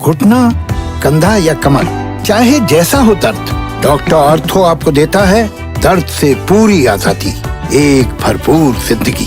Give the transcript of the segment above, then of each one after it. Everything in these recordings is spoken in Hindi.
घुटना, कंधा या कमर, चाहे जैसा हो दर्द, डॉक्टर ऑर्थो आपको देता है दर्द से पूरी आजादी, एक भरपूर जिंदगी।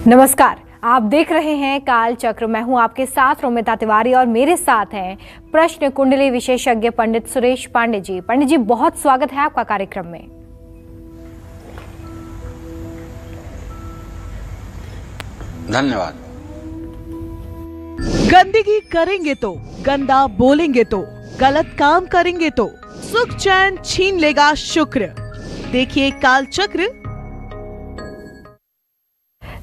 नमस्कार, आप देख रहे हैं काल चक्र। मैं हूं आपके साथ रोमिता तिवारी और मेरे साथ हैं प्रश्न कुंडली विशेषज्ञ पंडित सुरेश पांडे जी। पंडित जी, बहुत स्वागत है आपका कार्यक्रम में। धन्यवाद। गंदगी करेंगे तो, गंदा बोलेंगे तो, गलत काम करेंगे तो सुख चैन छीन लेगा शुक्र। देखिए काल चक्र।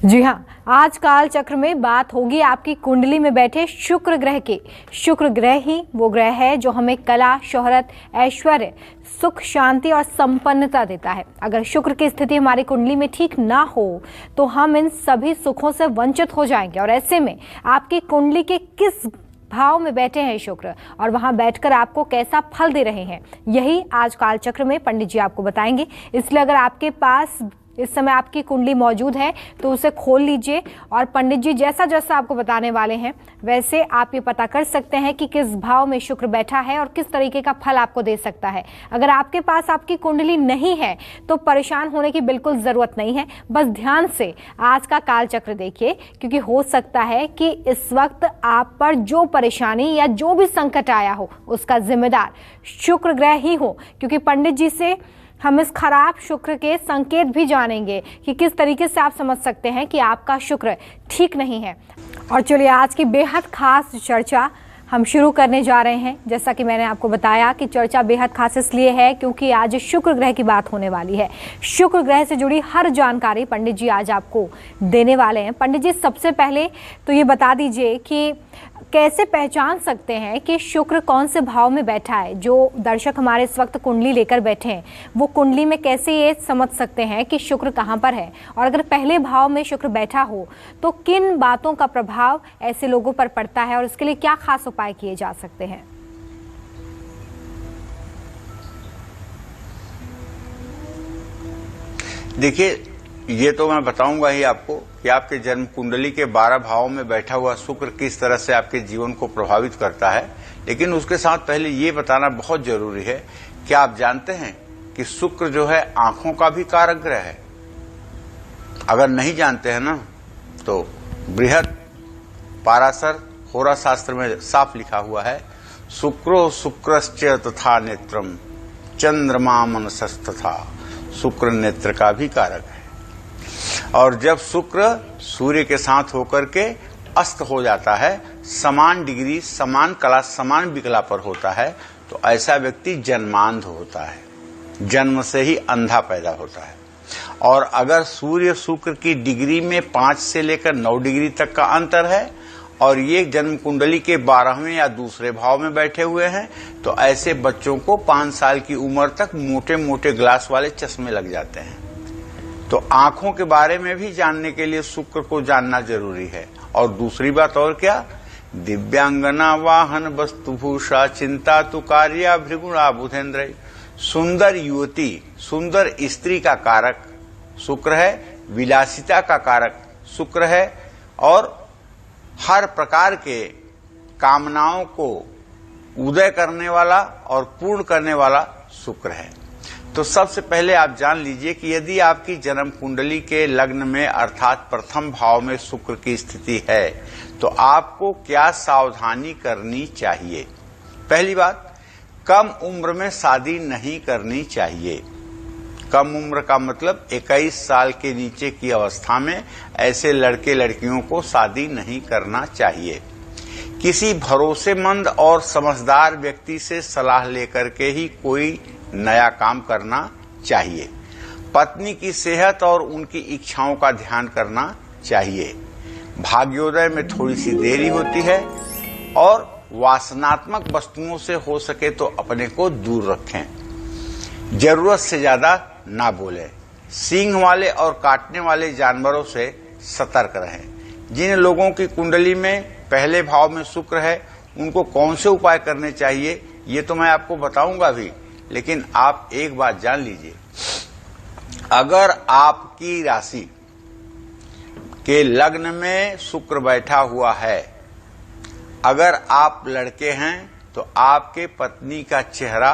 जी हाँ, आज काल चक्र में बात होगी आपकी कुंडली में बैठे शुक्र ग्रह की। शुक्र ग्रह ही वो ग्रह है जो हमें कला, शोहरत, ऐश्वर्य, सुख, शांति और संपन्नता देता है। अगर शुक्र की स्थिति हमारी कुंडली में ठीक ना हो तो हम इन सभी सुखों से वंचित हो जाएंगे। और ऐसे में आपकी कुंडली के किस भाव में बैठे हैं शुक्र और वहां बैठकर आपको कैसा फल दे रहे हैं, यही आज काल चक्र में पंडित जी आपको बताएंगे। इसलिए अगर आपके पास इस समय आपकी कुंडली मौजूद है तो उसे खोल लीजिए और पंडित जी जैसा जैसा आपको बताने वाले हैं वैसे आप ये पता कर सकते हैं कि किस भाव में शुक्र बैठा है और किस तरीके का फल आपको दे सकता है। अगर आपके पास आपकी कुंडली नहीं है तो परेशान होने की बिल्कुल ज़रूरत नहीं है। बस ध्यान से आज का काल चक्र देखिए, क्योंकि हो सकता है कि इस वक्त आप पर जो परेशानी या जो भी संकट आया हो उसका जिम्मेदार शुक्र ग्रह ही हो। क्योंकि पंडित जी से हम इस खराब शुक्र के संकेत भी जानेंगे कि किस तरीके से आप समझ सकते हैं कि आपका शुक्र ठीक नहीं है। और चलिए आज की बेहद खास चर्चा हम शुरू करने जा रहे हैं। जैसा कि मैंने आपको बताया कि चर्चा बेहद खास इसलिए है क्योंकि आज शुक्र ग्रह की बात होने वाली है। शुक्र ग्रह से जुड़ी हर जानकारी पंडित जी आज आपको देने वाले हैं। पंडित जी, सबसे पहले तो ये बता दीजिए कि कैसे पहचान सकते हैं कि शुक्र कौन से भाव में बैठा है। जो दर्शक हमारे इस वक्त कुंडली लेकर बैठे हैं वो कुंडली में कैसे ये समझ सकते हैं कि शुक्र कहाँ पर है, और अगर पहले भाव में शुक्र बैठा हो तो किन बातों का प्रभाव ऐसे लोगों पर पड़ता है और इसके लिए क्या खास उपाय किए जा सकते हैं। देखिए, ये तो मैं बताऊंगा ही आपको कि आपके जन्म कुंडली के 12 भावों में बैठा हुआ शुक्र किस तरह से आपके जीवन को प्रभावित करता है। लेकिन उसके साथ पहले ये बताना बहुत जरूरी है कि आप जानते हैं कि शुक्र जो है आंखों का भी कारक ग्रह है। अगर नहीं जानते हैं ना तो बृहद पाराशर होरा शास्त्र में साफ लिखा हुआ है, शुक्रो शुक्रश्च तथा नेत्रम चंद्रमा मनसस्तथा। शुक्र नेत्र का भी कारक है। और जब शुक्र सूर्य के साथ होकर के अस्त हो जाता है, समान डिग्री, समान कला, समान विकला पर होता है, तो ऐसा व्यक्ति जन्मांध होता है, जन्म से ही अंधा पैदा होता है। और अगर सूर्य शुक्र की डिग्री में 5 से लेकर 9 डिग्री तक का अंतर है और ये जन्म कुंडली के 12वें या दूसरे भाव में बैठे हुए हैं, तो ऐसे बच्चों को 5 साल की उम्र तक मोटे मोटे ग्लास वाले चश्मे लग जाते हैं। तो आंखों के बारे में भी जानने के लिए शुक्र को जानना जरूरी है। और दूसरी बात और क्या, दिव्यांगना वाहन वस्तुभूषा चिंता तु कार्या भृगुणा बुधेन्द्र। सुंदर युवती, सुंदर स्त्री का कारक शुक्र है, विलासिता का कारक शुक्र है, और हर प्रकार के कामनाओं को उदय करने वाला और पूर्ण करने वाला शुक्र है। तो सबसे पहले आप जान लीजिए कि यदि आपकी जन्म कुंडली के लग्न में अर्थात प्रथम भाव में शुक्र की स्थिति है तो आपको क्या सावधानी करनी चाहिए। पहली बात, कम उम्र में शादी नहीं करनी चाहिए। कम उम्र का मतलब 21 साल के नीचे की अवस्था में ऐसे लड़के लड़कियों को शादी नहीं करना चाहिए। किसी भरोसेमंद और समझदार व्यक्ति से सलाह लेकर के ही कोई नया काम करना चाहिए। पत्नी की सेहत और उनकी इच्छाओं का ध्यान करना चाहिए। भाग्योदय में थोड़ी सी देरी होती है और वासनात्मक वस्तुओं से हो सके तो अपने को दूर रखें। जरूरत से ज्यादा ना बोले। सींग वाले और काटने वाले जानवरों से सतर्क रहें। जिन लोगों की कुंडली में पहले भाव में शुक्र है उनको कौन से उपाय करने चाहिए ये तो मैं आपको बताऊंगा भी, लेकिन आप एक बात जान लीजिए, अगर आपकी राशि के लग्न में शुक्र बैठा हुआ है, अगर आप लड़के हैं तो आपके पत्नी का चेहरा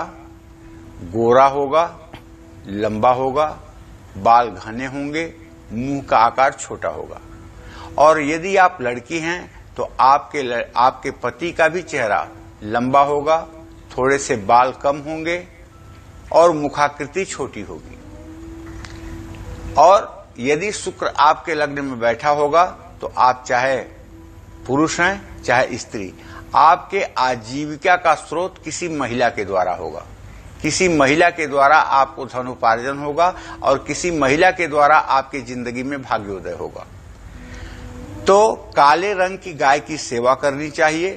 गोरा होगा, लंबा होगा, बाल घने होंगे, मुंह का आकार छोटा होगा। और यदि आप लड़की हैं तो आपके पति का भी चेहरा लंबा होगा, थोड़े से बाल कम होंगे और मुखाकृति छोटी होगी। और यदि शुक्र आपके लग्न में बैठा होगा तो आप चाहे पुरुष हैं चाहे स्त्री, आपके आजीविका का स्रोत किसी महिला के द्वारा होगा, किसी महिला के द्वारा आपको धनोपार्जन होगा और किसी महिला के द्वारा आपकी जिंदगी में भाग्योदय होगा। तो काले रंग की गाय की सेवा करनी चाहिए,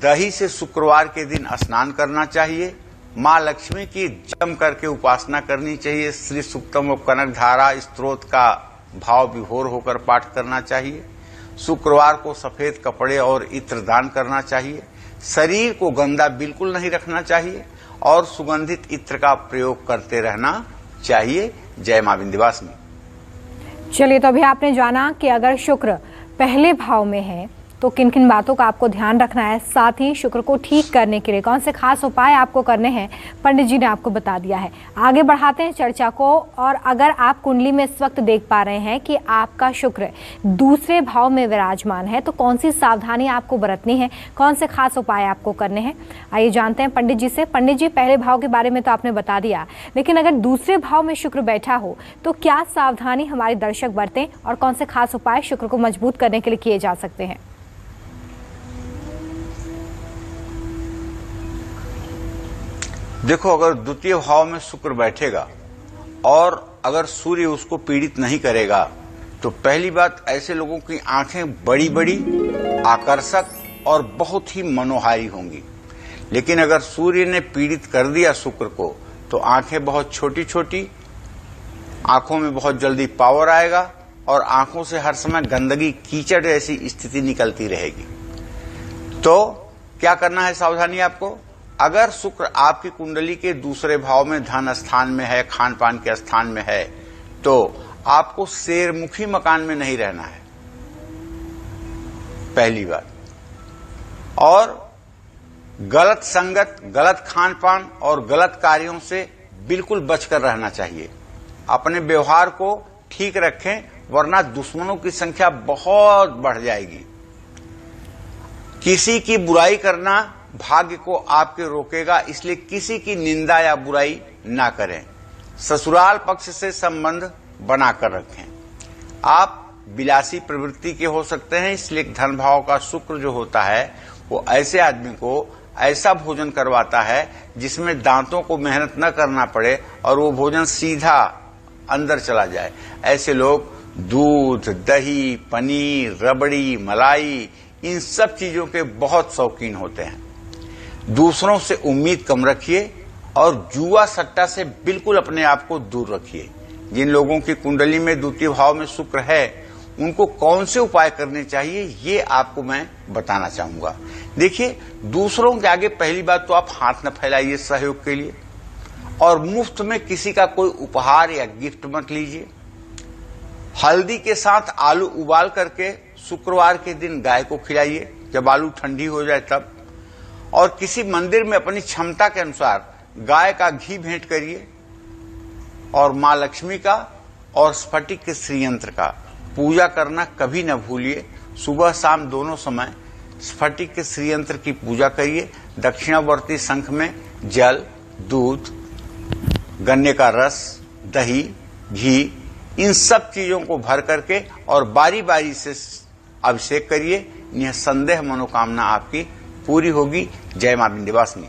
दही से शुक्रवार के दिन स्नान करना चाहिए, माँ लक्ष्मी की जम करके उपासना करनी चाहिए, श्री सूक्तम और कनक धारा स्तोत्र का भाव विभोर होकर पाठ करना चाहिए, शुक्रवार को सफेद कपड़े और इत्र दान करना चाहिए, शरीर को गंदा बिल्कुल नहीं रखना चाहिए और सुगंधित इत्र का प्रयोग करते रहना चाहिए। जय मां विंध्यवासिनी। चलिए, तो अभी आपने जाना कि अगर शुक्र पहले भाव में है तो किन किन बातों का आपको ध्यान रखना है, साथ ही शुक्र को ठीक करने के लिए कौन से खास उपाय आपको करने हैं, पंडित जी ने आपको बता दिया है। आगे बढ़ाते हैं चर्चा को। और अगर आप कुंडली में इस वक्त देख पा रहे हैं कि आपका शुक्र दूसरे भाव में विराजमान है तो कौन सी सावधानी आपको बरतनी है, कौन से खास उपाय आपको करने हैं, आइए जानते हैं पंडित जी से। पंडित जी, पहले भाव के बारे में तो आपने बता दिया, लेकिन अगर दूसरे भाव में शुक्र बैठा हो तो क्या सावधानी हमारे दर्शक बरतें और कौन से खास उपाय शुक्र को मजबूत करने के लिए किए जा सकते हैं? देखो, अगर द्वितीय भाव में शुक्र बैठेगा और अगर सूर्य उसको पीड़ित नहीं करेगा तो पहली बात, ऐसे लोगों की आंखें बड़ी बड़ी, आकर्षक और बहुत ही मनोहारी होंगी। लेकिन अगर सूर्य ने पीड़ित कर दिया शुक्र को तो आंखें बहुत छोटी छोटी, आंखों में बहुत जल्दी पावर आएगा और आंखों से हर समय गंदगी, कीचड़ जैसी स्थिति निकलती रहेगी। तो क्या करना है सावधानी आपको? अगर शुक्र आपकी कुंडली के दूसरे भाव में धन स्थान में है, खान पान के स्थान में है, तो आपको शेरमुखी मकान में नहीं रहना है, पहली बात। और गलत संगत, गलत खान पान और गलत कार्यों से बिल्कुल बचकर रहना चाहिए। अपने व्यवहार को ठीक रखें, वरना दुश्मनों की संख्या बहुत बढ़ जाएगी। किसी की बुराई करना भाग्य को आपके रोकेगा, इसलिए किसी की निंदा या बुराई ना करें। ससुराल पक्ष से संबंध बनाकर रखें। आप विलासी प्रवृत्ति के हो सकते हैं, इसलिए धन भाव का शुक्र जो होता है वो ऐसे आदमी को ऐसा भोजन करवाता है जिसमें दांतों को मेहनत न करना पड़े और वो भोजन सीधा अंदर चला जाए। ऐसे लोग दूध, दही, पनीर, रबड़ी, मलाई, इन सब चीजों के बहुत शौकीन होते हैं। दूसरों से उम्मीद कम रखिए और जुआ सट्टा से बिल्कुल अपने आप को दूर रखिए। जिन लोगों की कुंडली में द्वितीय भाव में शुक्र है उनको कौन से उपाय करने चाहिए ये आपको मैं बताना चाहूंगा। देखिए, दूसरों के आगे पहली बात तो आप हाथ न फैलाइए सहयोग के लिए, और मुफ्त में किसी का कोई उपहार या गिफ्ट मत लीजिए। हल्दी के साथ आलू उबाल करके शुक्रवार के दिन गाय को खिलाइए, जब आलू ठंडी हो जाए तब। और किसी मंदिर में अपनी क्षमता के अनुसार गाय का घी भेंट करिए और मां लक्ष्मी का और स्फटिक के श्रीयंत्र का पूजा करना कभी न भूलिए। सुबह शाम दोनों समय स्फटिक के श्रीयंत्र की पूजा करिए। दक्षिणावर्ती शंख में जल, दूध, गन्ने का रस, दही, घी, इन सब चीजों को भर करके और बारी बारी से अभिषेक करिए। निसंदेह मनोकामना आपकी पूरी होगी। जय मां विंध्यवासिनी।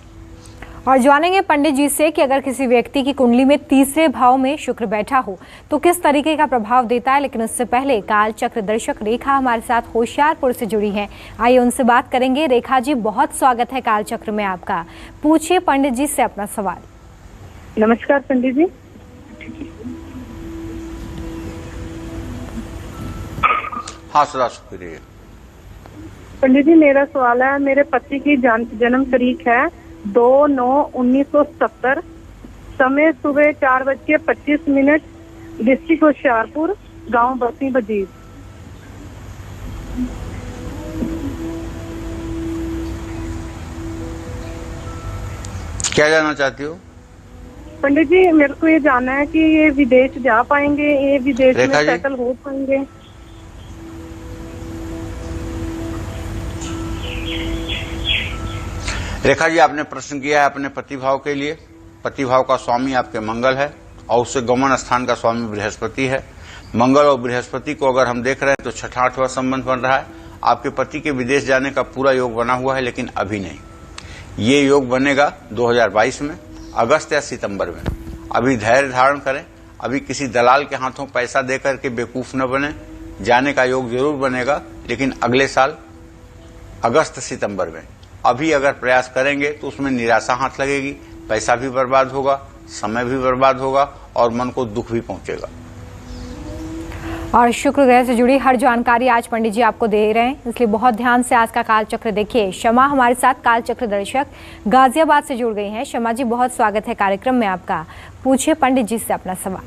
और जानेंगे पंडित जी से कि अगर किसी व्यक्ति की कुंडली में तीसरे भाव में शुक्र बैठा हो तो किस तरीके का प्रभाव देता है। लेकिन उससे पहले काल चक्र दर्शक रेखा हमारे साथ होशियारपुर से जुड़ी हैं, आइए उनसे बात करेंगे। रेखा जी, बहुत स्वागत है काल चक्र में आपका। पूछिए पंडित जी से अपना सवाल। नमस्कार पंडित जी। हाँ, सदा शुक्रिया। पंडित जी मेरा सवाल है, मेरे पति की जन्म तारीख है 2/9/1970, समय सुबह 4:25, डिस्ट्रिक्ट होशियारपुर, गांव बसी बजीर। क्या जानना चाहती हो? पंडित जी मेरे को ये जानना है कि ये विदेश जा पाएंगे, ये विदेश में रेखा जी? सेटल हो पाएंगे? रेखा जी, आपने प्रश्न किया है अपने पति भाव के लिए। पति भाव का स्वामी आपके मंगल है और उससे गमन स्थान का स्वामी बृहस्पति है। मंगल और बृहस्पति को अगर हम देख रहे हैं तो छठा आठवां संबंध बन रहा है। आपके पति के विदेश जाने का पूरा योग बना हुआ है, लेकिन अभी नहीं। ये योग बनेगा 2022 में, अगस्त या सितंबर में। अभी धैर्य धारण करें, अभी किसी दलाल के हाथों पैसा देकर के बेवकूफ न बने। जाने का योग जरूर बनेगा, लेकिन अगले साल अगस्त सितंबर में। अभी अगर प्रयास करेंगे तो उसमें निराशा हाथ लगेगी, पैसा भी बर्बाद होगा, समय भी बर्बाद होगा और मन को दुख भी पहुंचेगा। और शुक्र ग्रह से जुड़ी हर जानकारी आज पंडित जी आपको दे रहे हैं, इसलिए बहुत ध्यान से आज का काल चक्र देखिए। शमा हमारे साथ काल चक्र दर्शक गाजियाबाद से जुड़ गई हैं। शमा जी, बहुत स्वागत है कार्यक्रम में आपका। पूछिए पंडित जी से अपना सवाल।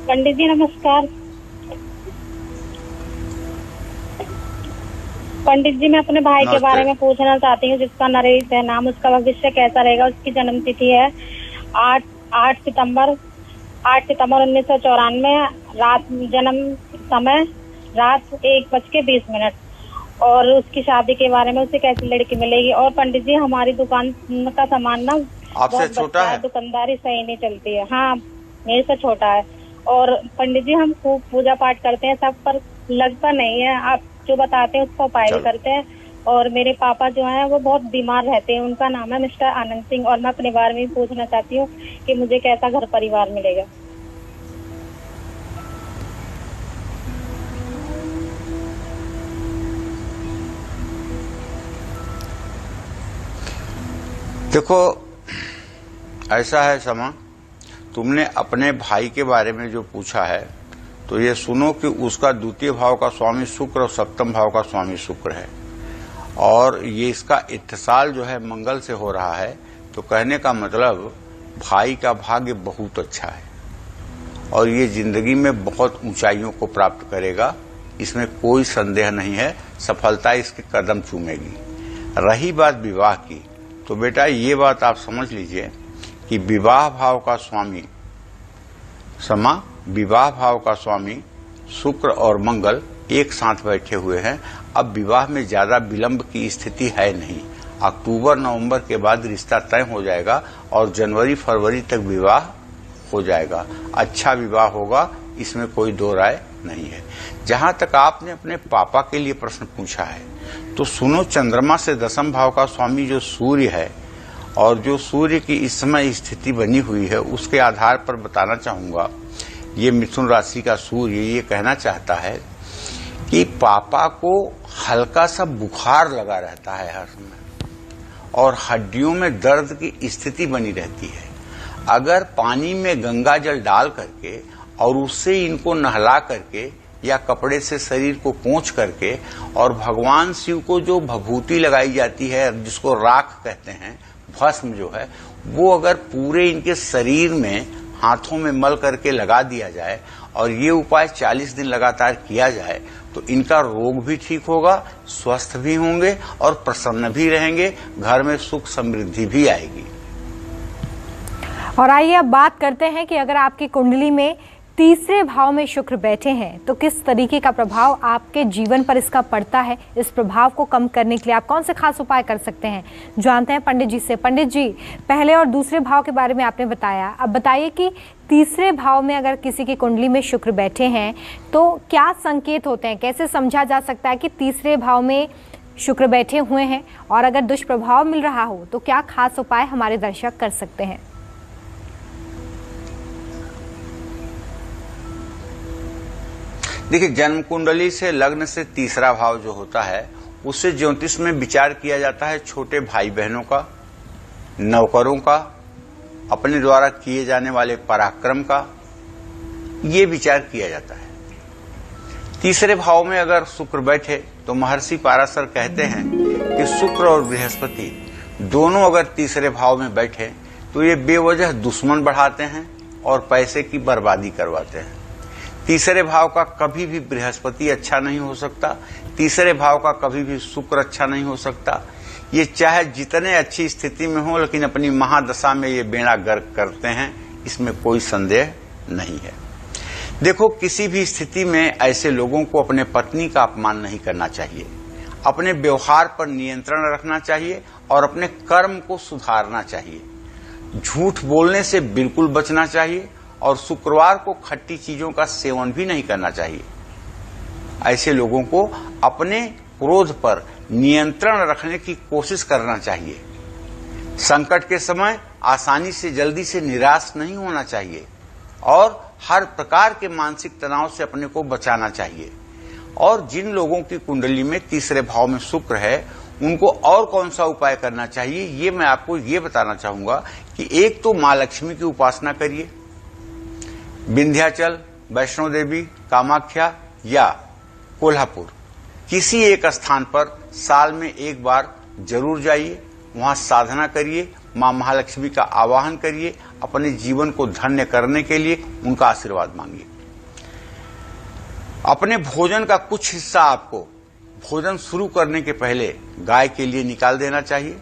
पंडित जी नमस्कार। पंडित जी मैं अपने भाई के बारे में पूछना चाहती हूँ, जिसका नरेश है नाम, उसका भविष्य कैसा रहेगा। उसकी जन्म तिथि है 8 सितंबर 1994, रात जन्म समय रात 1:20 और उसकी शादी के बारे में, उसे कैसी लड़की मिलेगी। और पंडित जी हमारी दुकान का सामान ना आपसे छोटा है, दुकानदारी सही नहीं चलती है। हाँ मेरे से छोटा है। और पंडित जी हम खूब पूजा पाठ करते हैं सब, पर लगता नहीं है। आप जो बताते हैं उसका उपाय भी करते हैं। और मेरे पापा जो हैं वो बहुत बीमार रहते हैं। उनका नाम है मिस्टर आनंद सिंह। और मैं अपने बारे में पूछना चाहती हूँ कि मुझे कैसा घर परिवार मिलेगा। देखो ऐसा है शमा, तुमने अपने भाई के बारे में जो पूछा है तो ये सुनो कि उसका द्वितीय भाव का स्वामी शुक्र और सप्तम भाव का स्वामी शुक्र है। और ये इसका इत्तिसाल जो है मंगल से हो रहा है। तो कहने का मतलब भाई का भाग्य बहुत अच्छा है और ये जिंदगी में बहुत ऊंचाइयों को प्राप्त करेगा, इसमें कोई संदेह नहीं है। सफलता इसके कदम चूमेगी। रही बात विवाह की, तो बेटा ये बात आप समझ लीजिए कि विवाह भाव का स्वामी विवाह भाव का स्वामी शुक्र और मंगल एक साथ बैठे हुए हैं। अब विवाह में ज्यादा विलंब की स्थिति है नहीं। अक्टूबर नवंबर के बाद रिश्ता तय हो जाएगा और जनवरी फरवरी तक विवाह हो जाएगा। अच्छा विवाह होगा, इसमें कोई दो राय नहीं है। जहां तक आपने अपने पापा के लिए प्रश्न पूछा है तो सुनो, चंद्रमा से दशम भाव का स्वामी जो सूर्य है और जो सूर्य की इस समय स्थिति बनी हुई है, उसके आधार पर बताना चाहूंगा। ये मिथुन राशि का सूर्य ये कहना चाहता है कि पापा को हल्का सा बुखार लगा रहता है हर समय और हड्डियों में दर्द की स्थिति बनी रहती है। अगर पानी में गंगा जल डाल करके और उससे इनको नहला करके या कपड़े से शरीर को पोंछ करके और भगवान शिव को जो भभूति लगाई जाती है, जिसको राख कहते हैं, भस्म जो है, वो अगर पूरे इनके शरीर में हाथों में मल करके लगा दिया जाए और ये उपाय 40 दिन लगातार किया जाए तो इनका रोग भी ठीक होगा, स्वस्थ भी होंगे और प्रसन्न भी रहेंगे। घर में सुख समृद्धि भी आएगी। और आइए अब बात करते हैं कि अगर आपकी कुंडली में तीसरे भाव में शुक्र बैठे हैं तो किस तरीके का प्रभाव आपके जीवन पर इसका पड़ता है। इस प्रभाव को कम करने के लिए आप कौन से खास उपाय कर सकते हैं, जानते हैं पंडित जी से। पंडित जी, पहले और दूसरे भाव के बारे में आपने बताया, अब बताइए कि तीसरे भाव में अगर किसी की कुंडली में शुक्र बैठे हैं तो क्या संकेत होते हैं, कैसे समझा जा सकता है कि तीसरे भाव में शुक्र बैठे हुए हैं, और अगर दुष्प्रभाव मिल रहा हो तो क्या खास उपाय हमारे दर्शक कर सकते हैं। देखिए, जन्म कुंडली से लग्न से तीसरा भाव जो होता है उससे ज्योतिष में विचार किया जाता है छोटे भाई बहनों का, नौकरों का, अपने द्वारा किए जाने वाले पराक्रम का, ये विचार किया जाता है। तीसरे भाव में अगर शुक्र बैठे तो महर्षि पाराशर कहते हैं कि शुक्र और बृहस्पति दोनों अगर तीसरे भाव में बैठे तो ये बेवजह दुश्मन बढ़ाते हैं और पैसे की बर्बादी करवाते हैं। तीसरे भाव का कभी भी बृहस्पति अच्छा नहीं हो सकता, तीसरे भाव का कभी भी शुक्र अच्छा नहीं हो सकता। ये चाहे जितने अच्छी स्थिति में हो, लेकिन अपनी महादशा में ये बेड़ा गर्क करते हैं, इसमें कोई संदेह नहीं है। देखो, किसी भी स्थिति में ऐसे लोगों को अपने पत्नी का अपमान नहीं करना चाहिए, अपने व्यवहार पर नियंत्रण रखना चाहिए और अपने कर्म को सुधारना चाहिए। झूठ बोलने से बिल्कुल बचना चाहिए और शुक्रवार को खट्टी चीजों का सेवन भी नहीं करना चाहिए। ऐसे लोगों को अपने क्रोध पर नियंत्रण रखने की कोशिश करना चाहिए। संकट के समय आसानी से जल्दी से निराश नहीं होना चाहिए और हर प्रकार के मानसिक तनाव से अपने को बचाना चाहिए। और जिन लोगों की कुंडली में तीसरे भाव में शुक्र है, उनको और कौन सा उपाय करना चाहिए, ये मैं आपको ये बताना चाहूंगा कि एक तो मां लक्ष्मी की उपासना करिए। विंध्याचल, वैष्णो देवी, कामाख्या या कोल्हापुर, किसी एक स्थान पर साल में एक बार जरूर जाइए, वहां साधना करिए, मां महालक्ष्मी का आवाहन करिए, अपने जीवन को धन्य करने के लिए उनका आशीर्वाद मांगिए। अपने भोजन का कुछ हिस्सा आपको भोजन शुरू करने के पहले गाय के लिए निकाल देना चाहिए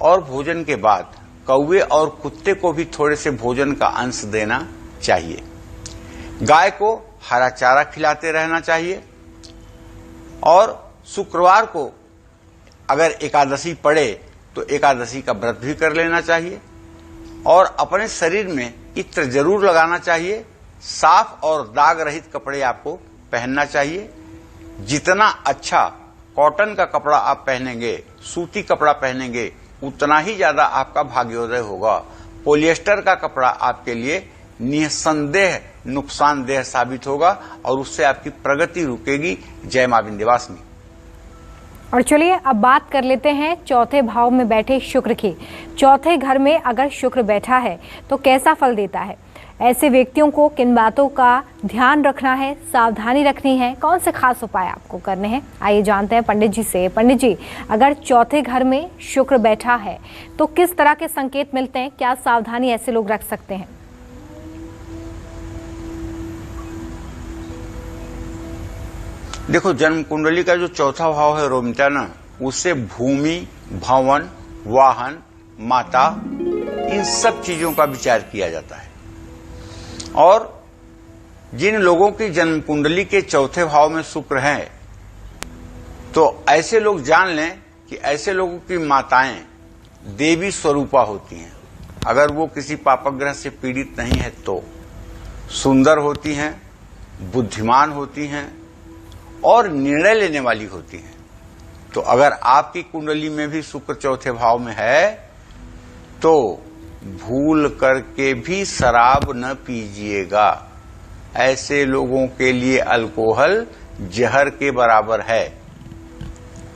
और भोजन के बाद कौवे और कुत्ते को भी थोड़े से भोजन का अंश देना चाहिए। गाय को हरा चारा खिलाते रहना चाहिए और शुक्रवार को अगर एकादशी पड़े तो एकादशी का व्रत भी कर लेना चाहिए और अपने शरीर में इत्र जरूर लगाना चाहिए। साफ और दाग रहित कपड़े आपको पहनना चाहिए। जितना अच्छा कॉटन का कपड़ा आप पहनेंगे, सूती कपड़ा पहनेंगे, उतना ही ज्यादा आपका भाग्योदय होगा। पॉलिएस्टर का कपड़ा आपके लिए निसंदेह नुकसानदेह साबित होगा और उससे आपकी प्रगति रुकेगी। जय मां विंध्यवासिनी। और चलिए अब बात कर लेते हैं चौथे भाव में बैठे शुक्र की। चौथे घर में अगर शुक्र बैठा है तो कैसा फल देता है, ऐसे व्यक्तियों को किन बातों का ध्यान रखना है, सावधानी रखनी है, कौन से खास उपाय आपको करने हैं, आइए जानते हैं पंडित जी से। पंडित जी, अगर चौथे घर में शुक्र बैठा है तो किस तरह के संकेत मिलते हैं, क्या सावधानी ऐसे लोग रख सकते हैं? देखो, जन्म कुंडली का जो चौथा भाव है रोमिता ना, उससे भूमि, भवन, वाहन, माता, इन सब चीजों का विचार किया जाता है। और जिन लोगों की जन्म कुंडली के चौथे भाव में शुक्र है, तो ऐसे लोग जान लें कि ऐसे लोगों की माताएं देवी स्वरूपा होती हैं। अगर वो किसी पापग्रह से पीड़ित नहीं है तो सुंदर होती हैं, बुद्धिमान होती हैं और निर्णय लेने वाली होती हैं। तो अगर आपकी कुंडली में भी शुक्र चौथे भाव में है तो भूल करके भी शराब न पीजिएगा। ऐसे लोगों के लिए अल्कोहल जहर के बराबर है।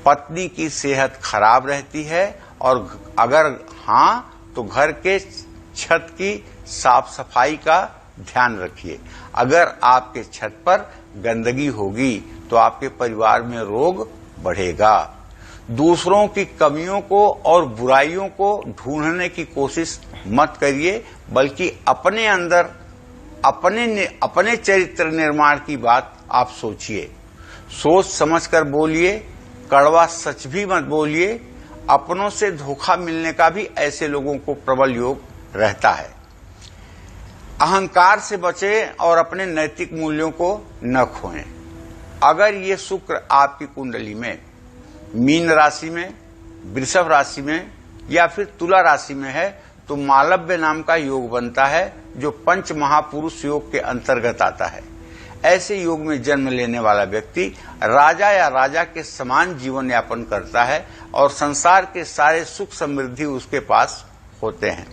पत्नी की सेहत खराब रहती है और अगर हां तो घर के छत की साफ सफाई का ध्यान रखिए। अगर आपके छत पर गंदगी होगी तो आपके परिवार में रोग बढ़ेगा। दूसरों की कमियों को और बुराइयों को ढूंढने की कोशिश मत करिए, बल्कि अपने अंदर अपने चरित्र निर्माण की बात आप सोचिए। सोच समझकर बोलिए, कड़वा सच भी मत बोलिए। अपनों से धोखा मिलने का भी ऐसे लोगों को प्रबल योग रहता है। अहंकार से बचें और अपने नैतिक मूल्यों को न खोएं। अगर ये शुक्र आपकी कुंडली में मीन राशि में, वृषभ राशि में या फिर तुला राशि में है तो मालव्य नाम का योग बनता है, जो पंच महापुरुष योग के अंतर्गत आता है। ऐसे योग में जन्म लेने वाला व्यक्ति राजा या राजा के समान जीवन यापन करता है और संसार के सारे सुख समृद्धि उसके पास होते हैं।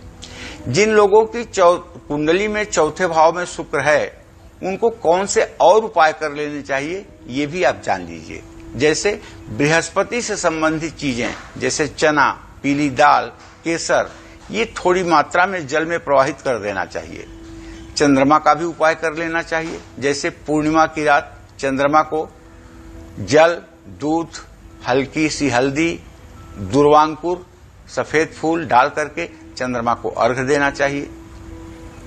जिन लोगों की कुंडली में चौथे भाव में शुक्र है, उनको कौन से और उपाय कर लेने चाहिए ये भी आप जान लीजिए। जैसे बृहस्पति से संबंधित चीजें जैसे चना, पीली दाल, केसर, ये थोड़ी मात्रा में जल में प्रवाहित कर देना चाहिए। चंद्रमा का भी उपाय कर लेना चाहिए। जैसे पूर्णिमा की रात चंद्रमा को जल दूध, हल्की सी हल्दी, दुर्वांकुर, सफेद फूल डाल करके चंद्रमा को अर्घ्य देना चाहिए।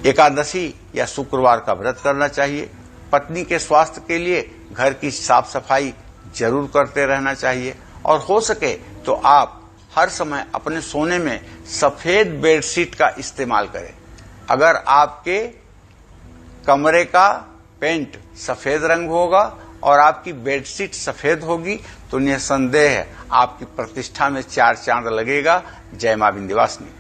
एकादशी या शुक्रवार का व्रत करना चाहिए। पत्नी के स्वास्थ्य के लिए घर की साफ सफाई जरूर करते रहना चाहिए और हो सके तो आप हर समय अपने सोने में सफेद बेडशीट का इस्तेमाल करें। अगर आपके कमरे का पेंट सफेद रंग होगा और आपकी बेडशीट सफेद होगी तो निसंदेह आपकी प्रतिष्ठा में 4 चांद लगेगा। जय मां विंध्यवासिनी।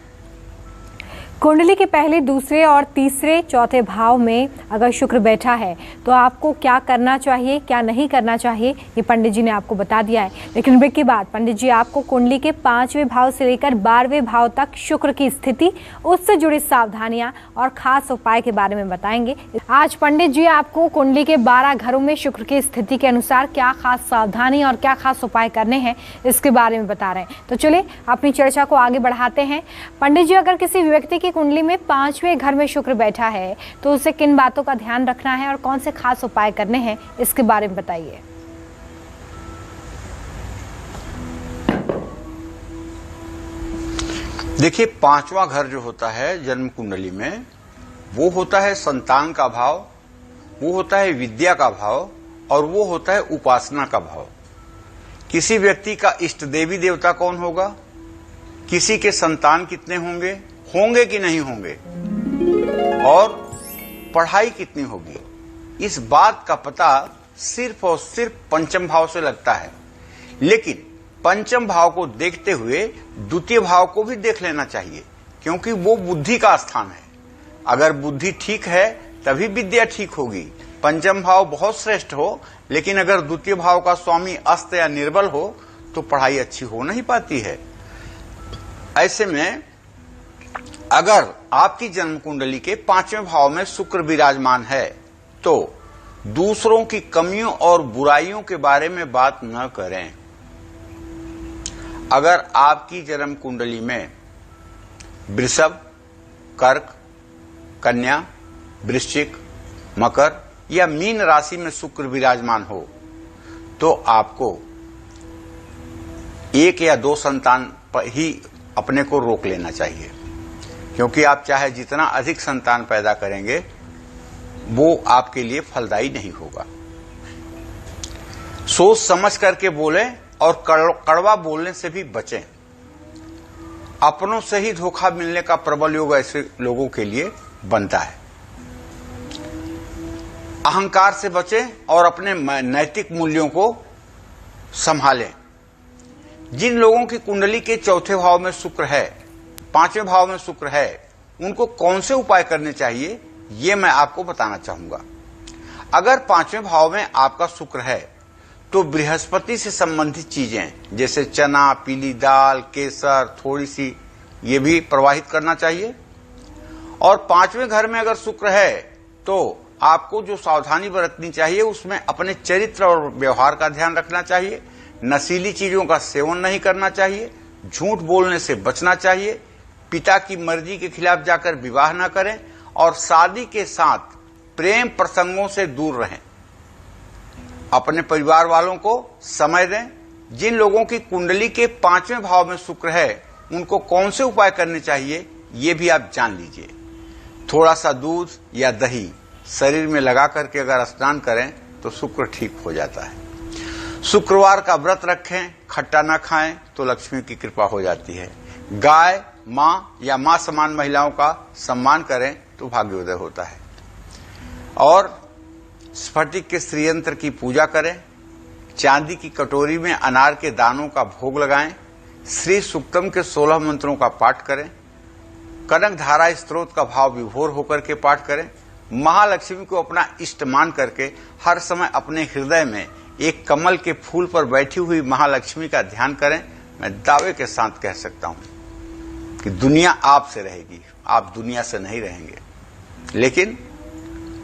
कुंडली के पहले, दूसरे और तीसरे, चौथे भाव में अगर शुक्र बैठा है तो आपको क्या करना चाहिए, क्या नहीं करना चाहिए, ये पंडित जी ने आपको बता दिया है। लेकिन ब्रेक के बाद पंडित जी आपको कुंडली के 5वें भाव से लेकर 12वें भाव तक शुक्र की स्थिति, उससे जुड़ी सावधानियां और खास उपाय के बारे में बताएंगे। आज पंडित जी आपको कुंडली के 12 घरों में शुक्र की स्थिति के अनुसार क्या खास सावधानी और क्या खास उपाय करने हैं, इसके बारे में बता रहे हैं। तो चलिए अपनी चर्चा को आगे बढ़ाते हैं। पंडित जी, अगर किसी व्यक्ति की कुंडली में 5वें घर में शुक्र बैठा है तो उसे किन बातों का ध्यान रखना है और कौन से खास उपाय करने हैं, इसके बारे में बताइए। देखिए, 5वां घर जो होता है जन्म कुंडली में, वो होता है संतान का भाव, वो होता है विद्या का भाव और वो होता है उपासना का भाव। किसी व्यक्ति का इष्ट देवी देवता कौन होगा, किसी के संतान कितने होंगे कि नहीं होंगे और पढ़ाई कितनी होगी, इस बात का पता सिर्फ और सिर्फ पंचम भाव से लगता है। लेकिन पंचम भाव को देखते हुए द्वितीय भाव को भी देख लेना चाहिए, क्योंकि वो बुद्धि का स्थान है। अगर बुद्धि ठीक है तभी विद्या ठीक होगी। पंचम भाव बहुत श्रेष्ठ हो, लेकिन अगर द्वितीय भाव का स्वामी अस्त या निर्बल हो तो पढ़ाई अच्छी हो नहीं पाती है। ऐसे में अगर आपकी जन्म कुंडली के 5वें भाव में शुक्र विराजमान है तो दूसरों की कमियों और बुराइयों के बारे में बात न करें। अगर आपकी जन्म कुंडली में वृषभ, कर्क, कन्या, वृश्चिक, मकर या मीन राशि में शुक्र विराजमान हो तो आपको 1 या 2 संतान पर ही अपने को रोक लेना चाहिए, क्योंकि आप चाहे जितना अधिक संतान पैदा करेंगे वो आपके लिए फलदायी नहीं होगा। सोच समझ करके बोलें और कड़वा बोलने से भी बचें। अपनों से ही धोखा मिलने का प्रबल योग ऐसे लोगों के लिए बनता है। अहंकार से बचें और अपने नैतिक मूल्यों को संभालें। जिन लोगों की कुंडली के 4थे भाव में शुक्र है, 5वें भाव में शुक्र है, उनको कौन से उपाय करने चाहिए ये मैं आपको बताना चाहूंगा। अगर 5वें भाव में आपका शुक्र है तो बृहस्पति से संबंधित चीजें जैसे चना, पीली दाल, केसर, थोड़ी सी, ये भी प्रवाहित करना चाहिए। और 5वें घर में अगर शुक्र है तो आपको जो सावधानी बरतनी चाहिए उसमें अपने चरित्र और व्यवहार का ध्यान रखना चाहिए। नशीली चीजों का सेवन नहीं करना चाहिए, झूठ बोलने से बचना चाहिए, पिता की मर्जी के खिलाफ जाकर विवाह न करें और शादी के साथ प्रेम प्रसंगों से दूर रहें। अपने परिवार वालों को समय दें। जिन लोगों की कुंडली के 5वें भाव में शुक्र है उनको कौन से उपाय करने चाहिए ये भी आप जान लीजिए। थोड़ा सा दूध या दही शरीर में लगा करके अगर स्नान करें तो शुक्र ठीक हो जाता है। शुक्रवार का व्रत रखें, खट्टा न खाएं तो लक्ष्मी की कृपा हो जाती है। गाय, माँ या माँ समान महिलाओं का सम्मान करें तो भाग्योदय होता है। और स्फटिक के श्रीयंत्र की पूजा करें। चांदी की कटोरी में अनार के दानों का भोग लगाएं। श्री सुक्तम के 16 मंत्रों का पाठ करें। कनक धारा स्त्रोत का भाव विभोर होकर के पाठ करें। महालक्ष्मी को अपना इष्ट मान करके हर समय अपने हृदय में एक कमल के फूल पर बैठी हुई महालक्ष्मी का ध्यान करें। मैं दावे के साथ कह सकता हूं कि दुनिया आपसे रहेगी, आप दुनिया से नहीं रहेंगे। लेकिन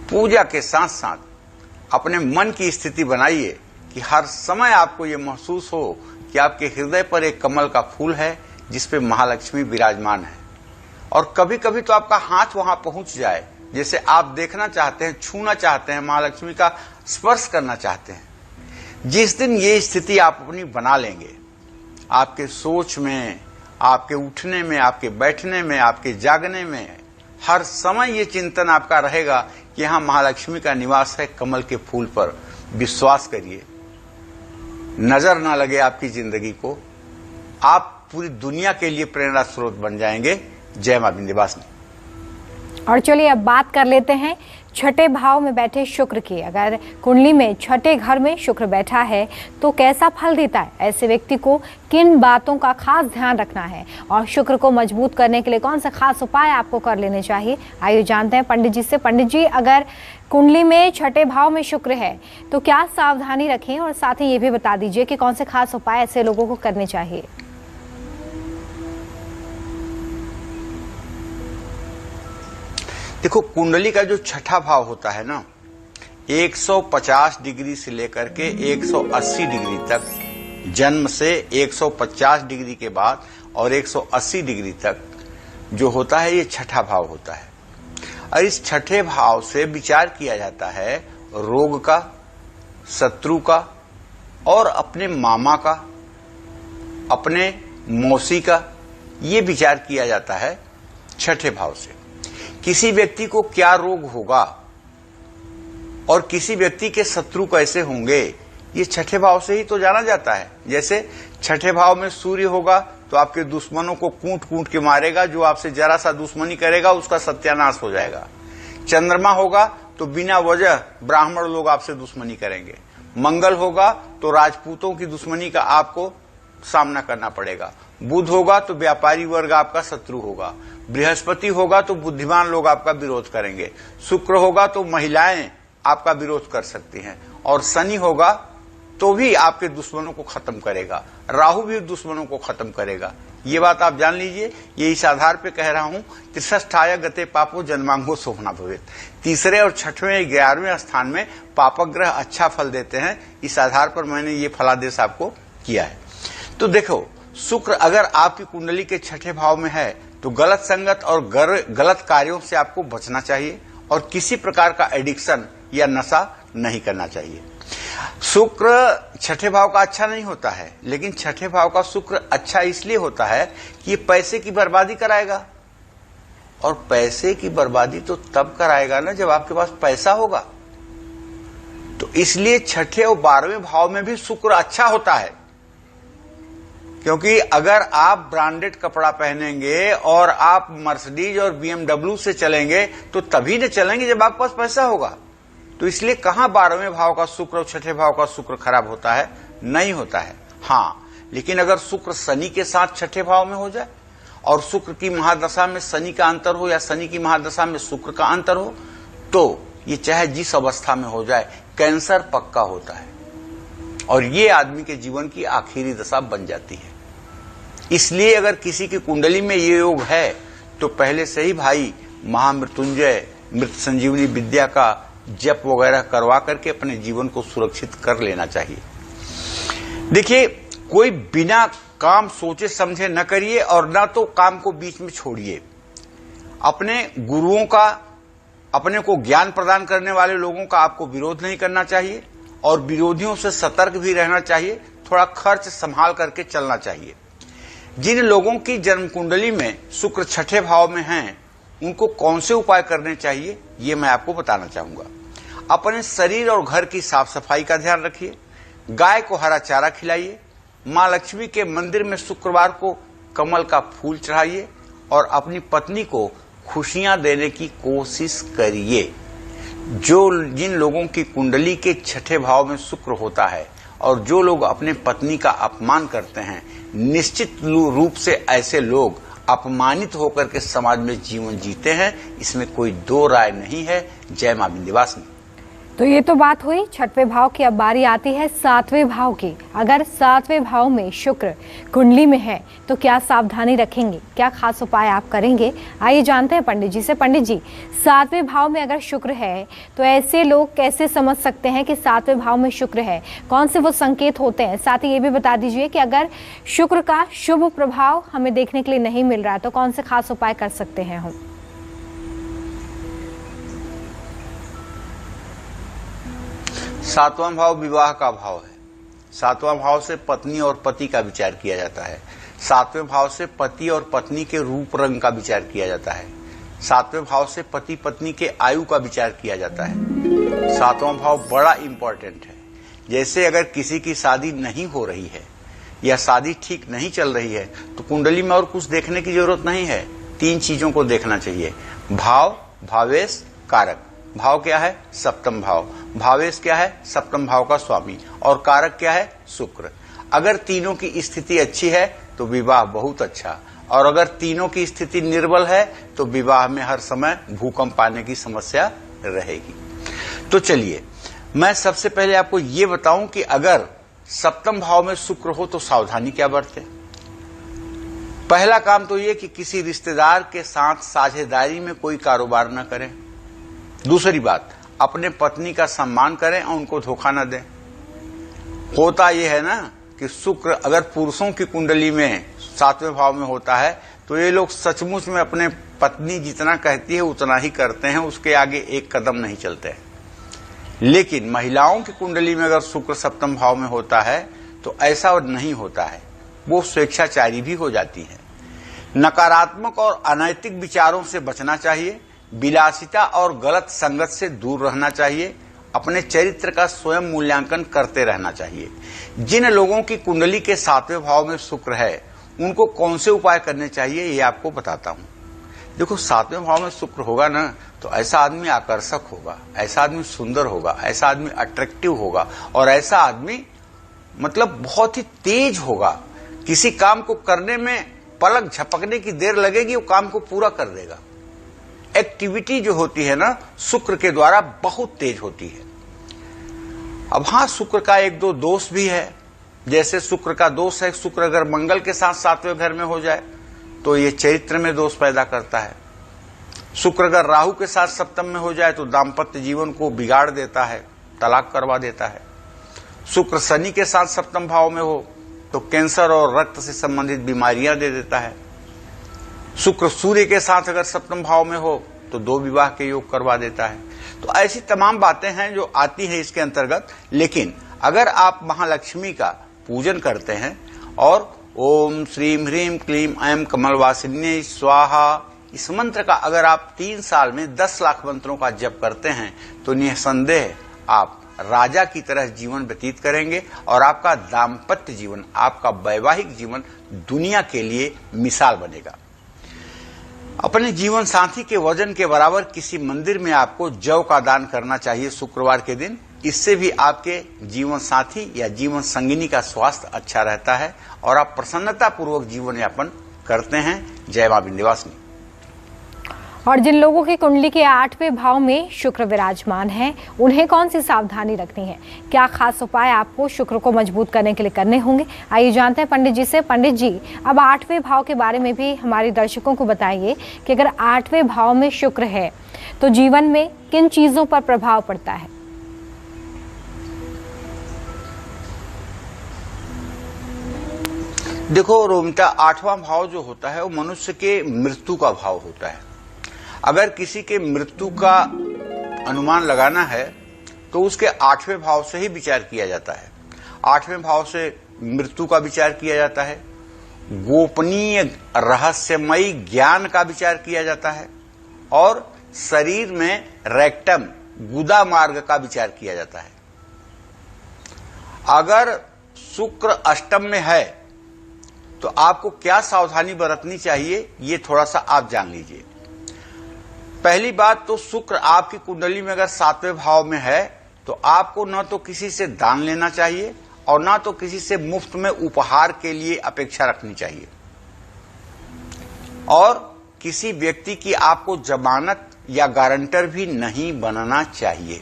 पूजा के साथ साथ अपने मन की स्थिति बनाइए कि हर समय आपको ये महसूस हो कि आपके हृदय पर एक कमल का फूल है जिस पे महालक्ष्मी विराजमान है। और कभी कभी तो आपका हाथ वहां पहुंच जाए, जैसे आप देखना चाहते हैं, छूना चाहते हैं, महालक्ष्मी का स्पर्श करना चाहते हैं। जिस दिन ये स्थिति आप अपनी बना लेंगे, आपके सोच में, आपके उठने में, आपके बैठने में, आपके जागने में, हर समय ये चिंतन आपका रहेगा कि यहां महालक्ष्मी का निवास है कमल के फूल पर। विश्वास करिए, नजर ना लगे आपकी जिंदगी को, आप पूरी दुनिया के लिए प्रेरणा स्रोत बन जाएंगे। जय मां विंध्यवासिनी। और चलिए अब बात कर लेते हैं छठे भाव में बैठे शुक्र की। अगर कुंडली में छठे घर में शुक्र बैठा है तो कैसा फल देता है, ऐसे व्यक्ति को किन बातों का खास ध्यान रखना है और शुक्र को मजबूत करने के लिए कौन से खास उपाय आपको कर लेने चाहिए, आइए जानते हैं पंडित जी से। पंडित जी, अगर कुंडली में छठे भाव में शुक्र है तो क्या सावधानी रखें, और साथ ही ये भी बता दीजिए कि कौन से खास उपाय ऐसे लोगों को करने चाहिए। देखो, कुंडली का जो छठा भाव होता है ना, 150 डिग्री से लेकर के 180 डिग्री तक, जन्म से 150 डिग्री के बाद और 180 डिग्री तक जो होता है ये छठा भाव होता है। और इस छठे भाव से विचार किया जाता है रोग का, शत्रु का और अपने मामा का, अपने मौसी का, ये विचार किया जाता है छठे भाव से। किसी व्यक्ति को क्या रोग होगा और किसी व्यक्ति के शत्रु कैसे होंगे, ये छठे भाव से ही तो जाना जाता है। जैसे छठे भाव में सूर्य होगा तो आपके दुश्मनों को कूट कूट के मारेगा, जो आपसे जरा सा दुश्मनी करेगा उसका सत्यानाश हो जाएगा। चंद्रमा होगा तो बिना वजह ब्राह्मण लोग आपसे दुश्मनी करेंगे। मंगल होगा तो राजपूतों की दुश्मनी का आपको सामना करना पड़ेगा। बुध होगा तो व्यापारी वर्ग आपका शत्रु होगा। बृहस्पति होगा तो बुद्धिमान लोग आपका विरोध करेंगे। शुक्र होगा तो महिलाएं आपका विरोध कर सकती हैं। और शनि होगा तो भी आपके दुश्मनों को खत्म करेगा। राहु भी दुश्मनों को खत्म करेगा। ये बात आप जान लीजिए। ये इस आधार पे कह रहा हूं, त्रिषष्ठाय गते पापो जन्मांगो शोभना भवेत्। तीसरे और छठवें 11वें स्थान में पापग्रह अच्छा फल देते हैं। इस आधार पर मैंने ये फलादेश आपको किया है। तो देखो, शुक्र अगर आपकी कुंडली के छठे भाव में है तो गलत संगत और गलत कार्यों से आपको बचना चाहिए और किसी प्रकार का एडिक्शन या नशा नहीं करना चाहिए। शुक्र छठे भाव का अच्छा नहीं होता है, लेकिन छठे भाव का शुक्र अच्छा इसलिए होता है कि ये पैसे की बर्बादी कराएगा। और पैसे की बर्बादी तो तब कराएगा ना जब आपके पास पैसा होगा। तो इसलिए छठे और 12वें भाव में भी शुक्र अच्छा होता है, क्योंकि अगर आप ब्रांडेड कपड़ा पहनेंगे और आप मर्सिडीज और BMW से चलेंगे तो तभी न चलेंगे जब आपके पास पैसा होगा। तो इसलिए कहां 12वें भाव का शुक्र और छठे भाव का शुक्र खराब होता है? नहीं होता है। हाँ, लेकिन अगर शुक्र शनि के साथ छठे भाव में हो जाए और शुक्र की महादशा में शनि का अंतर हो या शनि की महादशा में शुक्र का अंतर हो, तो ये चाहे जिस अवस्था में हो जाए, कैंसर पक्का होता है और ये आदमी के जीवन की आखिरी दशा बन जाती है। इसलिए अगर किसी की कुंडली में ये योग है तो पहले से ही भाई महामृत्युंजय, मृत संजीवनी विद्या का जप वगैरह करवा करके अपने जीवन को सुरक्षित कर लेना चाहिए। देखिए, कोई बिना काम सोचे समझे न करिए और न तो काम को बीच में छोड़िए। अपने गुरुओं का, अपने को ज्ञान प्रदान करने वाले लोगों का आपको विरोध नहीं करना चाहिए और विरोधियों से सतर्क भी रहना चाहिए। थोड़ा खर्च संभाल करके चलना चाहिए। जिन लोगों की जन्म कुंडली में शुक्र छठे भाव में हैं, उनको कौन से उपाय करने चाहिए ये मैं आपको बताना चाहूंगा। अपने शरीर और घर की साफ सफाई का ध्यान रखिए। गाय को हरा चारा खिलाइए। मां लक्ष्मी के मंदिर में शुक्रवार को कमल का फूल चढ़ाइए और अपनी पत्नी को खुशियां देने की कोशिश करिए। जिन लोगों की कुंडली के छठे भाव में शुक्र होता है और जो लोग अपने पत्नी का अपमान करते हैं, निश्चित रूप से ऐसे लोग अपमानित होकर के समाज में जीवन जीते हैं। इसमें कोई दो राय नहीं है। जय मां विंध्यवासिनी। तो ये तो बात हुई छठवें भाव की। अब बारी आती है 7वें भाव की। अगर 7वें भाव में शुक्र कुंडली में है तो क्या सावधानी रखेंगे, क्या खास उपाय आप करेंगे, आइए जानते हैं पंडित जी से। पंडित जी, 7वें भाव में अगर शुक्र है तो ऐसे लोग कैसे समझ सकते हैं कि 7वें भाव में शुक्र है? कौन से वो संकेत होते हैं? साथ ही ये भी बता दीजिए कि अगर शुक्र का शुभ प्रभाव हमें देखने के लिए नहीं मिल रहा है तो कौन से खास उपाय कर सकते हैं हम? 7वां भाव विवाह का भाव है। सातवां भाव से पत्नी और पति का विचार किया जाता है। सातवें भाव से पति और पत्नी के रूप रंग का विचार किया जाता है। सातवें भाव से पति पत्नी के आयु का विचार किया जाता है। सातवां भाव बड़ा इंपॉर्टेंट है। जैसे अगर किसी की शादी नहीं हो रही है या शादी ठीक नहीं चल रही है तो कुंडली में और कुछ देखने की जरूरत नहीं है, 3 चीजों को देखना चाहिए। भाव, भावेश, कारक। भाव क्या है? सप्तम भाव। भावेश क्या है? सप्तम भाव का स्वामी। और कारक क्या है? शुक्र। अगर तीनों की स्थिति अच्छी है तो विवाह बहुत अच्छा, और अगर तीनों की स्थिति निर्बल है तो विवाह में हर समय भूकंप आने की समस्या रहेगी। तो चलिए मैं सबसे पहले आपको ये बताऊं कि अगर सप्तम भाव में शुक्र हो तो सावधानी क्या बरते। पहला काम तो ये कि किसी रिश्तेदार के साथ साझेदारी में कोई कारोबार न करें। दूसरी बात, अपने पत्नी का सम्मान करें और उनको धोखा न दें। होता यह है ना कि शुक्र अगर पुरुषों की कुंडली में 7वें भाव में होता है तो ये लोग सचमुच में अपने पत्नी जितना कहती है उतना ही करते हैं, उसके आगे एक कदम नहीं चलते हैं। लेकिन महिलाओं की कुंडली में अगर शुक्र सप्तम भाव में होता है तो ऐसा नहीं होता है, वो स्वेच्छाचारी भी हो जाती है। नकारात्मक और अनैतिक विचारों से बचना चाहिए। विलासिता और गलत संगत से दूर रहना चाहिए। अपने चरित्र का स्वयं मूल्यांकन करते रहना चाहिए। जिन लोगों की कुंडली के 7वें भाव में शुक्र है उनको कौन से उपाय करने चाहिए ये आपको बताता हूं। देखो 7वें भाव में शुक्र होगा ना तो ऐसा आदमी आकर्षक होगा, ऐसा आदमी सुंदर होगा, ऐसा आदमी अट्रैक्टिव होगा, और ऐसा आदमी मतलब बहुत ही तेज होगा। किसी काम को करने में पलक झपकने की देर लगेगी, वो काम को पूरा कर देगा। एक्टिविटी जो होती है ना शुक्र के द्वारा बहुत तेज होती है। अब हाँ, शुक्र का 1-2 दोष भी है। जैसे शुक्र का दोष है, शुक्र अगर मंगल के साथ 7वें घर में हो जाए तो ये चरित्र में दोष पैदा करता है। शुक्र अगर राहु के साथ सप्तम में हो जाए तो दाम्पत्य जीवन को बिगाड़ देता है, तलाक करवा देता है। शुक्र शनि के साथ सप्तम भाव में हो तो कैंसर और रक्त से संबंधित बीमारियां दे देता है। शुक्र सूर्य के साथ अगर सप्तम भाव में हो तो 2 विवाह के योग करवा देता है। तो ऐसी तमाम बातें हैं जो आती हैं इसके अंतर्गत। लेकिन अगर आप महालक्ष्मी का पूजन करते हैं और ओम श्रीम ह्रीम क्लीम ऐम कमलवासिन्ये स्वाहा इस मंत्र का अगर आप 3 साल में 10 लाख मंत्रों का जप करते हैं तो निसंदेह आप राजा की तरह जीवन व्यतीत करेंगे और आपका दाम्पत्य जीवन, आपका वैवाहिक जीवन दुनिया के लिए मिसाल बनेगा। अपने जीवन साथी के वजन के बराबर किसी मंदिर में आपको जौ का दान करना चाहिए शुक्रवार के दिन। इससे भी आपके जीवन साथी या जीवन संगिनी का स्वास्थ्य अच्छा रहता है और आप प्रसन्नता पूर्वक जीवन यापन करते हैं। जय मां विंध्यवासिनी। और जिन लोगों की कुंडली के 8वें भाव में शुक्र विराजमान है उन्हें कौन सी सावधानी रखनी है, क्या खास उपाय आपको शुक्र को मजबूत करने के लिए करने होंगे, आइए जानते हैं पंडित जी से। पंडित जी, अब 8वें भाव के बारे में भी हमारे दर्शकों को बताइए कि अगर 8वें भाव में शुक्र है तो जीवन में किन चीजों पर प्रभाव पड़ता है। देखो रोमिता, 8वां भाव जो होता है वो मनुष्य के मृत्यु का भाव होता है। अगर किसी के मृत्यु का अनुमान लगाना है तो उसके 8वें भाव से ही विचार किया जाता है। 8वें भाव से मृत्यु का विचार किया जाता है, गोपनीय रहस्यमयी ज्ञान का विचार किया जाता है और शरीर में रेक्टम गुदा मार्ग का विचार किया जाता है। अगर शुक्र अष्टम में है तो आपको क्या सावधानी बरतनी चाहिए ये थोड़ा सा आप जान लीजिए। पहली बात तो शुक्र आपकी कुंडली में अगर 7वें भाव में है तो आपको न तो किसी से दान लेना चाहिए और न तो किसी से मुफ्त में उपहार के लिए अपेक्षा रखनी चाहिए, और किसी व्यक्ति की आपको जमानत या गारंटर भी नहीं बनना चाहिए,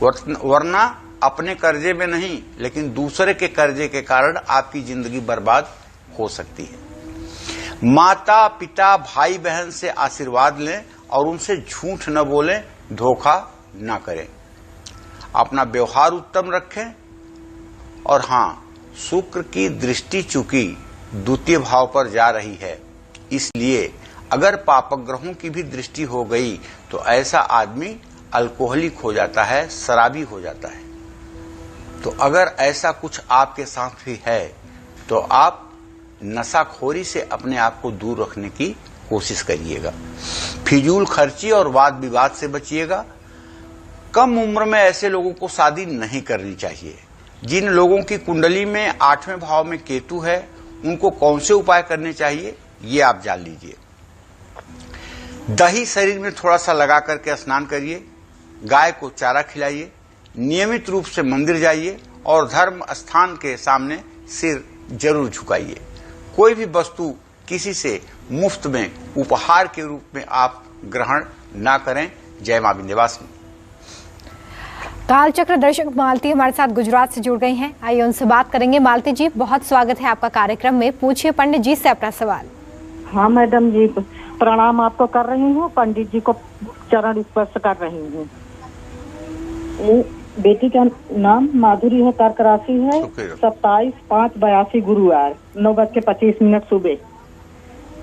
वरना अपने कर्जे में नहीं लेकिन दूसरे के कर्जे के कारण आपकी जिंदगी बर्बाद हो सकती है। माता पिता भाई बहन से आशीर्वाद लें और उनसे झूठ न बोलें, धोखा न करें। अपना व्यवहार उत्तम रखें। और हाँ, शुक्र की दृष्टि चूंकि द्वितीय भाव पर जा रही है, इसलिए अगर पापग्रहों की भी दृष्टि हो गई तो ऐसा आदमी अल्कोहलिक हो जाता है, शराबी हो जाता है। तो अगर ऐसा कुछ आपके साथ भी है तो आप नशाखोरी से अपने आप को दूर रखने की कोशिश करिएगा। फिजूल खर्ची और वाद विवाद से बचिएगा। कम उम्र में ऐसे लोगों को शादी नहीं करनी चाहिए। जिन लोगों की कुंडली में 8वें भाव में केतु है, उनको कौन से उपाय करने चाहिए ये आप जान लीजिए। दही शरीर में थोड़ा सा लगा करके स्नान करिए, गाय को चारा खिलाइए, नियमित रूप से मंदिर जाइए और धर्म स्थान के सामने सिर जरूर झुकाइए। कोई भी वस्तु किसी से मुफ्त में उपहार के रूप में आप ग्रहण ना करें। जय मां विंध्यवासिनी। कालचक्र दर्शक मालती हमारे साथ गुजरात से जुड़ गई हैं। आइए उनसे बात करेंगे। मालती जी, बहुत स्वागत है आपका कार्यक्रम में। पूछिए पंडित जी से अपना सवाल। हाँ मैडम जी, प्रणाम आपको कर रही हूँ। पंडित जी को चरण स्पर्श कर रही हूँ। बेटी का नाम माधुरी है, कर्क राशि है, 27/5/82 गुरुवार 9:25 सुबह।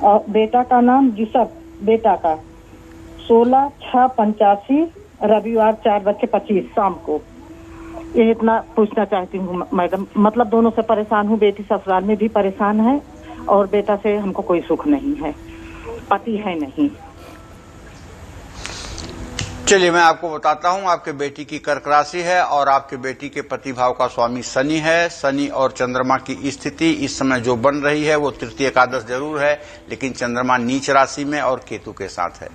और बेटा का नाम ऋषभ, बेटा का 16/6/85 रविवार 4:25 शाम को। ये इतना पूछना चाहती हूँ मैडम। मतलब दोनों से परेशान हूँ। बेटी ससुराल में भी परेशान है और बेटा से हमको कोई सुख नहीं है, पति है नहीं। चलिए मैं आपको बताता हूं। आपके बेटी की कर्क राशि है और आपके बेटी के पति भाव का स्वामी शनि है। शनि और चंद्रमा की स्थिति इस समय जो बन रही है वो तृतीय एकादश जरूर है, लेकिन चंद्रमा नीच राशि में और केतु के साथ है।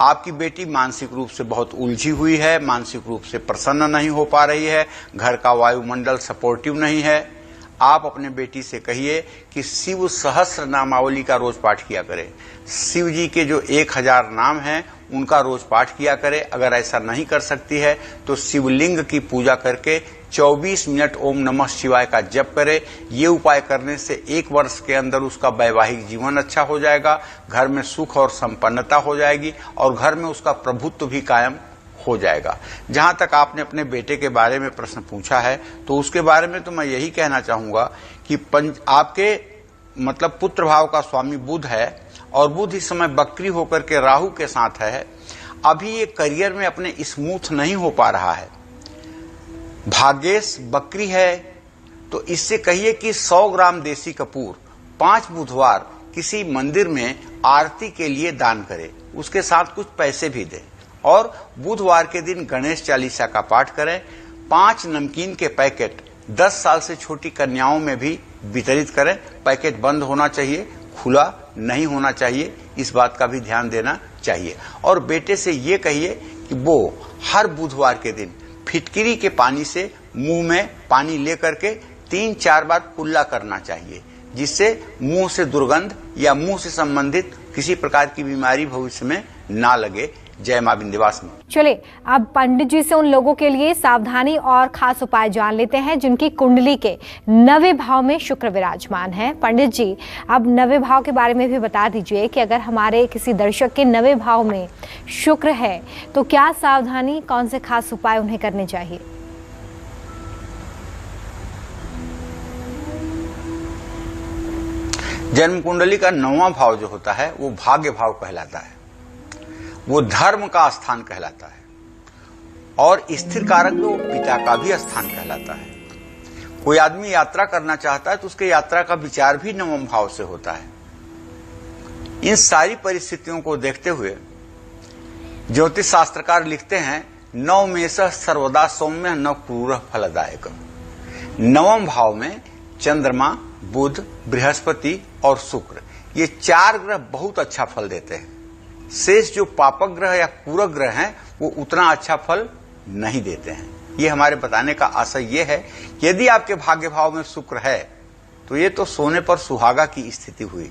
आपकी बेटी मानसिक रूप से बहुत उलझी हुई है, मानसिक रूप से प्रसन्न नहीं हो पा रही है, घर का वायुमंडल सपोर्टिव नहीं है। आप अपने बेटी से कहिए कि शिव सहस्त्र नामावली का रोज पाठ किया करे। शिव जी के जो 1000 नाम हैं उनका रोज पाठ किया करे। अगर ऐसा नहीं कर सकती है तो शिवलिंग की पूजा करके 24 मिनट ओम नमः शिवाय का जप करे। ये उपाय करने से 1 वर्ष के अंदर उसका वैवाहिक जीवन अच्छा हो जाएगा, घर में सुख और संपन्नता हो जाएगी और घर में उसका प्रभुत्व भी कायम हो जाएगा। जहां तक आपने अपने बेटे के बारे में प्रश्न पूछा है तो उसके बारे में तो मैं यही कहना चाहूंगा कि आपके मतलब पुत्र भाव का स्वामी बुध है और बुध इस समय बकरी होकर के राहु के साथ है। अभी ये करियर में अपने स्मूथ नहीं हो पा रहा है। भाग्येश बकरी है तो इससे कहिए कि 100 ग्राम देसी कपूर 5 बुधवार किसी मंदिर में आरती के लिए दान करे, उसके साथ कुछ पैसे भी दे और बुधवार के दिन गणेश चालीसा का पाठ करें। 5 नमकीन के पैकेट 10 साल से छोटी कन्याओं में भी वितरित करें। पैकेट बंद होना चाहिए, खुला नहीं होना चाहिए, इस बात का भी ध्यान देना चाहिए। और बेटे से ये कहिए कि वो हर बुधवार के दिन फिटकिरी के पानी से मुंह में पानी लेकर के 3-4 बार कुल्ला करना चाहिए, जिससे मुंह से दुर्गंध या मुंह से संबंधित किसी प्रकार की बीमारी भविष्य में ना लगे। जय मां विंध्यवासिनी। चलिए अब पंडित जी से उन लोगों के लिए सावधानी और खास उपाय जान लेते हैं जिनकी कुंडली के 9वें भाव में शुक्र विराजमान है। पंडित जी, अब 9वें भाव के बारे में भी बता दीजिए कि अगर हमारे किसी दर्शक के 9वें भाव में शुक्र है तो क्या सावधानी, कौन से खास उपाय उन्हें करने चाहिए? जन्म कुंडली का 9वां भाव जो होता है वो भाग्य भाव कहलाता है, वो धर्म का स्थान कहलाता है और स्थिर कारक में वो पिता का भी स्थान कहलाता है। कोई आदमी यात्रा करना चाहता है तो उसके यात्रा का विचार भी 9वें भाव से होता है। इन सारी परिस्थितियों को देखते हुए ज्योतिष शास्त्रकार लिखते हैं, 9 मेषः सर्वदा सौम्य न क्रूरः फलदायक। 9वें भाव में चंद्रमा, बुध, बृहस्पति और शुक्र, ये 4 ग्रह बहुत अच्छा फल देते हैं। शेष जो पापक ग्रह या पूरक ग्रह हैं वो उतना अच्छा फल नहीं देते हैं। ये हमारे बताने का आशय ये है कि यदि आपके भाग्य भाव में शुक्र है तो ये तो सोने पर सुहागा की स्थिति हुई।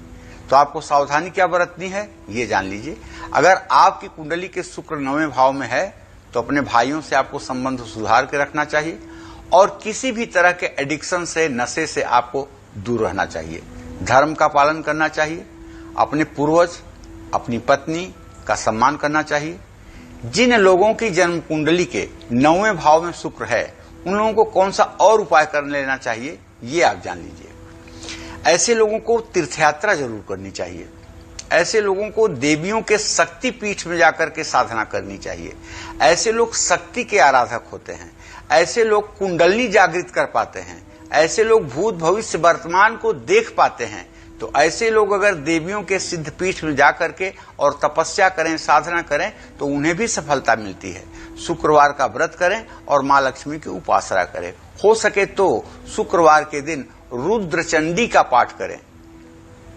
तो आपको सावधानी क्या बरतनी है ये जान लीजिए। अगर आपकी कुंडली के शुक्र 9वें भाव में है तो अपने भाइयों से आपको संबंध सुधार के रखना चाहिए और किसी भी तरह के एडिक्शन से, नशे से आपको दूर रहना चाहिए। धर्म का पालन करना चाहिए, अपने पूर्वज, अपनी पत्नी का सम्मान करना चाहिए। जिन लोगों की जन्म कुंडली के 9वें भाव में शुक्र है उन लोगों को कौन सा और उपाय कर लेना चाहिए ये आप जान लीजिए। ऐसे लोगों को तीर्थयात्रा जरूर करनी चाहिए। ऐसे लोगों को देवियों के शक्ति पीठ में जाकर के साधना करनी चाहिए। ऐसे लोग शक्ति के आराधक होते हैं। ऐसे लोग कुंडली जागृत कर पाते हैं, ऐसे लोग भूत भविष्य वर्तमान को देख पाते हैं। तो ऐसे लोग अगर देवियों के सिद्ध पीठ में जाकर के और तपस्या करें, साधना करें, तो उन्हें भी सफलता मिलती है। शुक्रवार का व्रत करें और मां लक्ष्मी की उपासना करें। हो सके तो शुक्रवार के दिन रुद्र चंडी का पाठ करें।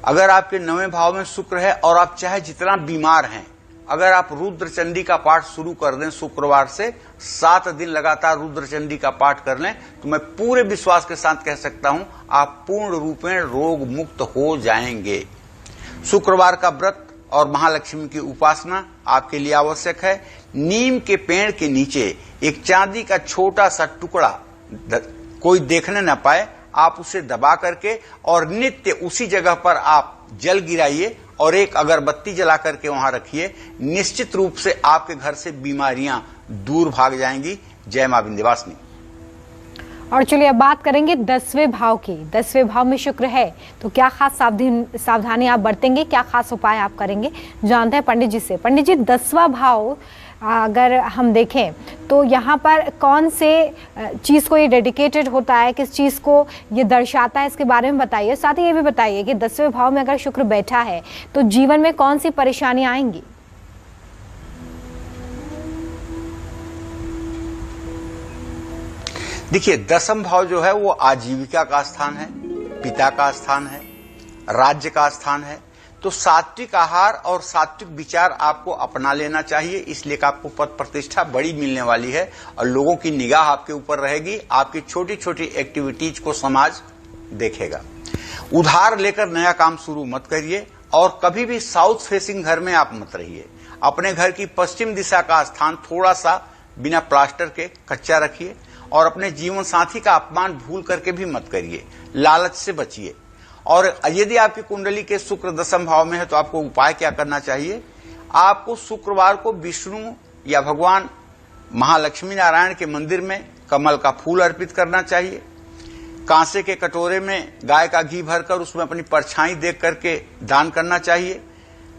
अगर आपके 9वें भाव में शुक्र है और आप चाहे जितना बीमार हैं, अगर आप रुद्र चंडी का पाठ शुरू कर दें शुक्रवार से 7 दिन लगातार रुद्र चंडी का पाठ कर लें, तो मैं पूरे विश्वास के साथ कह सकता हूं आप पूर्ण रूप में रोग मुक्त हो जाएंगे। शुक्रवार का व्रत और महालक्ष्मी की उपासना आपके लिए आवश्यक है। नीम के पेड़ के नीचे एक चांदी का छोटा सा टुकड़ा कोई देखने न पाए, आप उसे दबा करके और नित्य उसी जगह पर आप जल गिराइए और एक अगरबत्ती जला करके वहां रखिए। निश्चित रूप से आपके घर से बीमारियां दूर भाग जाएंगी। जय मां विंध्यवासिनी। और चलिए अब बात करेंगे 10वें भाव की। 10वें भाव में शुक्र है तो क्या खास सावधानी आप बरतेंगे, क्या खास उपाय आप करेंगे, जानते हैं पंडित जी से। पंडित जी, 10वां भाव अगर हम देखें तो यहाँ पर कौन से चीज़ को ये डेडिकेटेड होता है, किस चीज़ को ये दर्शाता है, इसके बारे में बताइए। साथ ही ये भी बताइए कि 10वें भाव में अगर शुक्र बैठा है तो जीवन में कौन सी परेशानियां आएंगी। देखिए, 10वां भाव जो है वो आजीविका का स्थान है, पिता का स्थान है, राज्य का स्थान है। तो सात्विक आहार और सात्विक विचार आपको अपना लेना चाहिए, इसलिए कि आपको पद प्रतिष्ठा बड़ी मिलने वाली है और लोगों की निगाह आपके ऊपर रहेगी। आपकी छोटी छोटी एक्टिविटीज को समाज देखेगा। उधार लेकर नया काम शुरू मत करिए और कभी भी साउथ फेसिंग घर में आप मत रहिए। अपने घर की पश्चिम दिशा का स्थान थोड़ा सा बिना प्लास्टर के कच्चा रखिए और अपने जीवन साथी का अपमान भूल करके भी मत करिए। लालच से बचिए। और यदि आपकी कुंडली के शुक्र 10वें भाव में है तो आपको उपाय क्या करना चाहिए। आपको शुक्रवार को विष्णु या भगवान महालक्ष्मी नारायण के मंदिर में कमल का फूल अर्पित करना चाहिए। कांसे के कटोरे में गाय का घी भरकर उसमें अपनी परछाई देख करके दान करना चाहिए।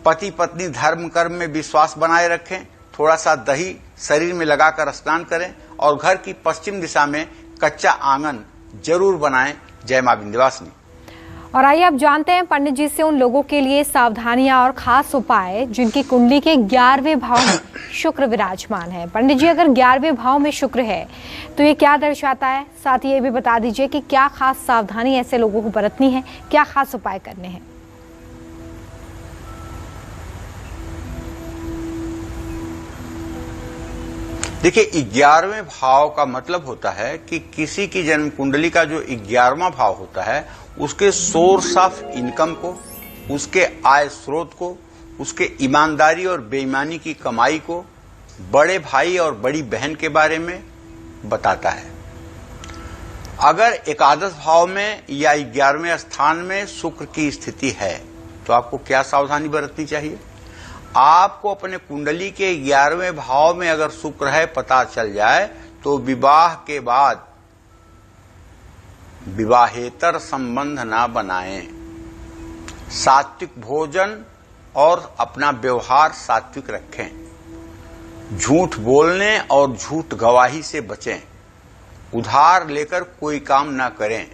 पति पत्नी धर्म कर्म में विश्वास बनाए रखें। थोड़ा सा दही शरीर में लगाकर स्नान करें और घर की पश्चिम दिशा में कच्चा आंगन जरूर बनाएं। जय मां विंध्यवासिनी। और आइए अब जानते हैं पंडित जी से उन लोगों के लिए सावधानियां और खास उपाय जिनकी कुंडली के 11वें भाव में शुक्र विराजमान है। पंडित जी, अगर 11वें भाव में शुक्र है तो ये क्या दर्शाता है? साथ ही ये भी बता दीजिए कि क्या खास सावधानी ऐसे लोगों को बरतनी है, क्या खास उपाय करने हैं। देखिए, 11वें भाव का मतलब होता है कि किसी की जन्म कुंडली का जो 11वां भाव होता है उसके सोर्स ऑफ इनकम को, उसके आय स्रोत को, उसके ईमानदारी और बेईमानी की कमाई को, बड़े भाई और बड़ी बहन के बारे में बताता है। अगर एकादश भाव में या 11वें स्थान में शुक्र की स्थिति है तो आपको क्या सावधानी बरतनी चाहिए। आपको अपने कुंडली के 11वें भाव में अगर शुक्र है पता चल जाए तो विवाह के बाद विवाहेतर संबंध ना बनाएं। सात्विक भोजन और अपना व्यवहार सात्विक रखें। झूठ बोलने और झूठ गवाही से बचें। उधार लेकर कोई काम ना करें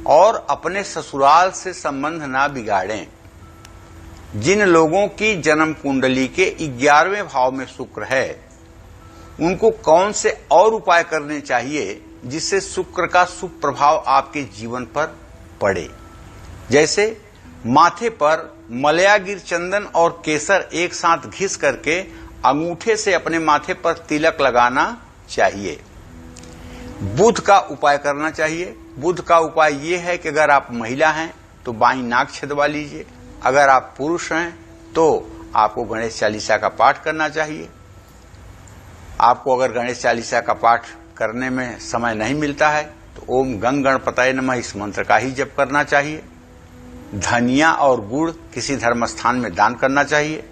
और अपने ससुराल से संबंध ना बिगाड़ें। जिन लोगों की जन्म कुंडली के 11वें भाव में शुक्र है उनको कौन से और उपाय करने चाहिए जिससे शुक्र का शुभ प्रभाव आपके जीवन पर पड़े। जैसे माथे पर मलयागिर चंदन और केसर एक साथ घिस करके अंगूठे से अपने माथे पर तिलक लगाना चाहिए। बुध का उपाय करना चाहिए। बुध का उपाय ये है कि अगर आप महिला हैं तो बाईं नाक छिदवा लीजिए। अगर आप पुरुष हैं तो आपको गणेश चालीसा का पाठ करना चाहिए। आपको अगर गणेश चालीसा का पाठ करने में समय नहीं मिलता है तो ओम गंग गणपतये नमः इस मंत्र का ही जप करना चाहिए। धनिया और गुड़ किसी धर्म स्थान में दान करना चाहिए।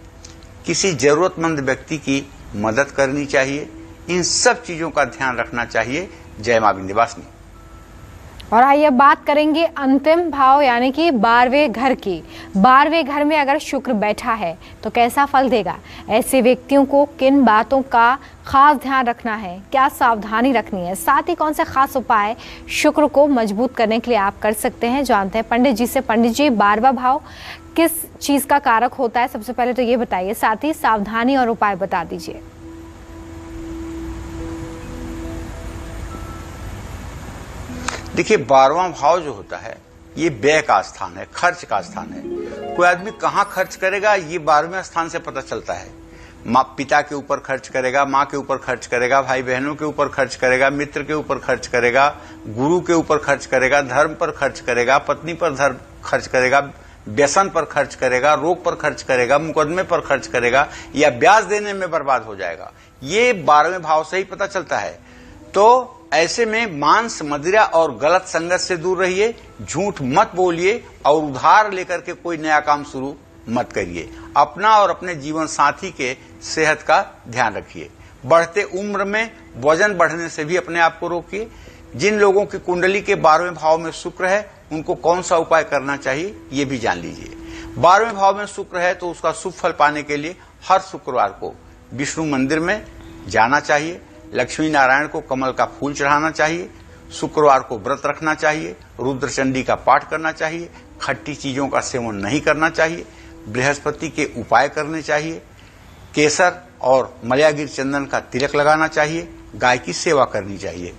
किसी जरूरतमंद व्यक्ति की मदद करनी चाहिए। इन सब चीजों का ध्यान रखना चाहिए। जय मां विंध्यवासिनी। और आइए अब बात करेंगे अंतिम भाव यानी कि 12वें घर की। 12वें घर में अगर शुक्र बैठा है तो कैसा फल देगा, ऐसे व्यक्तियों को किन बातों का खास ध्यान रखना है, क्या सावधानी रखनी है, साथ ही कौन से खास उपाय शुक्र को मजबूत करने के लिए आप कर सकते हैं, जानते हैं पंडित जी से। पंडित जी, 12वां भाव किस चीज का कारक होता है, सबसे पहले तो ये बताइए, साथ ही सावधानी और उपाय बता दीजिए। देखिए, 12वां भाव जो होता है ये व्यय का स्थान है, खर्च का स्थान है। कोई आदमी कहाँ खर्च करेगा ये 12वें स्थान से पता चलता है। माँ पिता के ऊपर खर्च करेगा, माँ के ऊपर खर्च करेगा, भाई बहनों के ऊपर खर्च करेगा, मित्र के ऊपर खर्च करेगा, गुरु के ऊपर खर्च करेगा, धर्म पर खर्च करेगा, पत्नी पर धर्म खर्च करेगा, व्यसन पर खर्च करेगा, रोग पर खर्च करेगा, मुकदमे पर खर्च करेगा, या ब्याज देने में बर्बाद हो जाएगा। ये 12वें भाव से ही पता चलता है। तो ऐसे में मांस, मदिरा और गलत संगत से दूर रहिए, झूठ मत बोलिए और उधार लेकर के कोई नया काम शुरू मत करिए। अपना और अपने जीवन साथी के सेहत का ध्यान रखिए। बढ़ते उम्र में वजन बढ़ने से भी अपने आप को रोकिए। जिन लोगों की कुंडली के 12वें भाव में शुक्र है उनको कौन सा उपाय करना चाहिए ये भी जान लीजिए। 12वें भाव में शुक्र है तो उसका शुभ फल पाने के लिए हर शुक्रवार को विष्णु मंदिर में जाना चाहिए, लक्ष्मी नारायण को कमल का फूल चढ़ाना चाहिए, शुक्रवार को व्रत रखना चाहिए, रुद्र चंडी का पाठ करना चाहिए, खट्टी चीजों का सेवन नहीं करना चाहिए, बृहस्पति के उपाय करने चाहिए, केसर और मलयागिर चंदन का तिलक लगाना चाहिए, गाय की सेवा करनी चाहिए।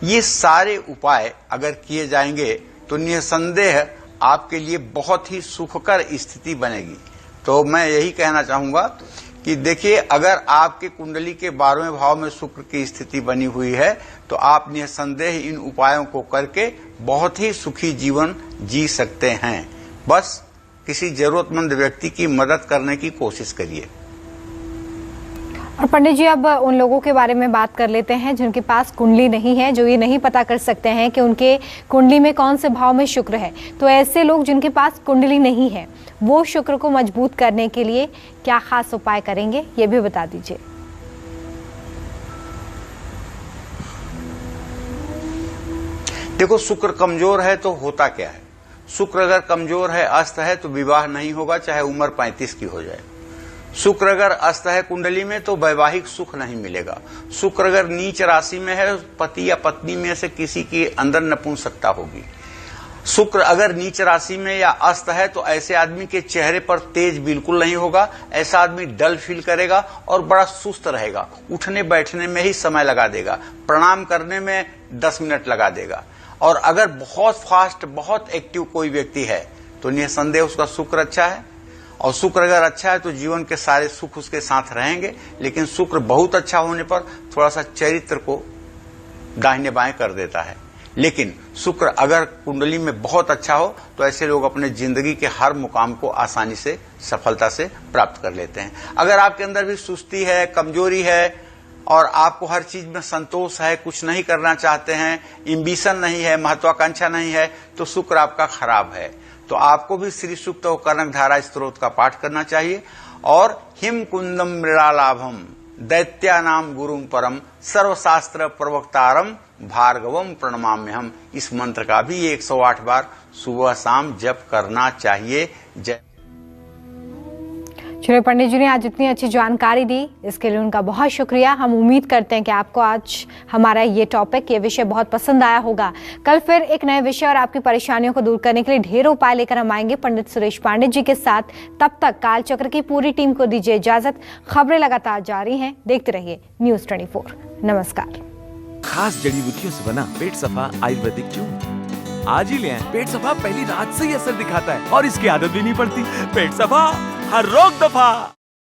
ये सारे उपाय अगर किए जाएंगे तो निसंदेह आपके लिए बहुत ही सुखकर स्थिति बनेगी। तो मैं यही कहना चाहूंगा कि देखिए, अगर आपके कुंडली के 12वें भाव में शुक्र की स्थिति बनी हुई है तो आप निसंदेह इन उपायों को करके बहुत ही सुखी जीवन जी सकते हैं। बस किसी जरूरतमंद व्यक्ति की मदद करने की कोशिश करिए। और पंडित जी, अब उन लोगों के बारे में बात कर लेते हैं जिनके पास कुंडली नहीं है, जो ये नहीं पता कर सकते हैं कि उनके कुंडली में कौन से भाव में शुक्र है। तो ऐसे लोग जिनके पास कुंडली नहीं है वो शुक्र को मजबूत करने के लिए क्या खास उपाय करेंगे ये भी बता दीजिए। देखो, शुक्र कमजोर है तो होता क्या है। शुक्र अगर कमजोर है, अस्त है, तो विवाह नहीं होगा, चाहे उम्र 35 की हो जाए। शुक्र अगर अस्त है कुंडली में तो वैवाहिक सुख नहीं मिलेगा। शुक्र अगर नीच राशि में है, पति या पत्नी में से किसी के अंदर नपुंसकता होगी। शुक्र अगर नीच राशि में या अस्त है तो ऐसे आदमी के चेहरे पर तेज बिल्कुल नहीं होगा। ऐसा आदमी डल फील करेगा और बड़ा सुस्त रहेगा, उठने बैठने में ही समय लगा देगा, प्रणाम करने में 10 मिनट लगा देगा। और अगर बहुत फास्ट, बहुत एक्टिव कोई व्यक्ति है तो निसंदेह उसका शुक्र अच्छा है। और शुक्र अगर अच्छा है तो जीवन के सारे सुख उसके साथ रहेंगे। लेकिन शुक्र बहुत अच्छा होने पर थोड़ा सा चरित्र को दाहिने बाएं कर देता है। लेकिन शुक्र अगर कुंडली में बहुत अच्छा हो तो ऐसे लोग अपने जिंदगी के हर मुकाम को आसानी से, सफलता से प्राप्त कर लेते हैं। अगर आपके अंदर भी सुस्ती है, कमजोरी है और आपको हर चीज में संतोष है, कुछ नहीं करना चाहते हैं, एम्बिशन नहीं है, महत्वाकांक्षा नहीं है, तो शुक्र आपका खराब है। तो आपको भी श्री सूक्त और कनकधारा स्त्रोत का पाठ करना चाहिए। और हिम कुंदम मृणालाभम दैत्यानाम गुरुम परम सर्वशास्त्र प्रवक्तारम भार्गवम प्रणमाम्यहम, इस मंत्र का भी 108 बार सुबह शाम जप करना चाहिए। जय। चलिए, पंडित जी ने आज इतनी अच्छी जानकारी दी, इसके लिए उनका बहुत शुक्रिया। हम उम्मीद करते हैं कि आपको आज हमारा ये टॉपिक, ये विषय बहुत पसंद आया होगा। कल फिर एक नए विषय और आपकी परेशानियों को दूर करने के लिए ढेरों उपाय लेकर हम आएंगे पंडित सुरेश पांडे जी के साथ। तब तक कालचक्र की पूरी टीम को दीजिए इजाजत। खबरें लगातार जारी हैं, देखते रहिए न्यूज़ 24। नमस्कार। खास जड़ी बूटियों से बना पेट सफा आयुर्वेदिक चूर्ण आज ही ले आएं। पेट सफा पहली रात से ही असर दिखाता है और इसकी आदत भी नहीं पड़ती। पेट सफा, हर रोग दफा।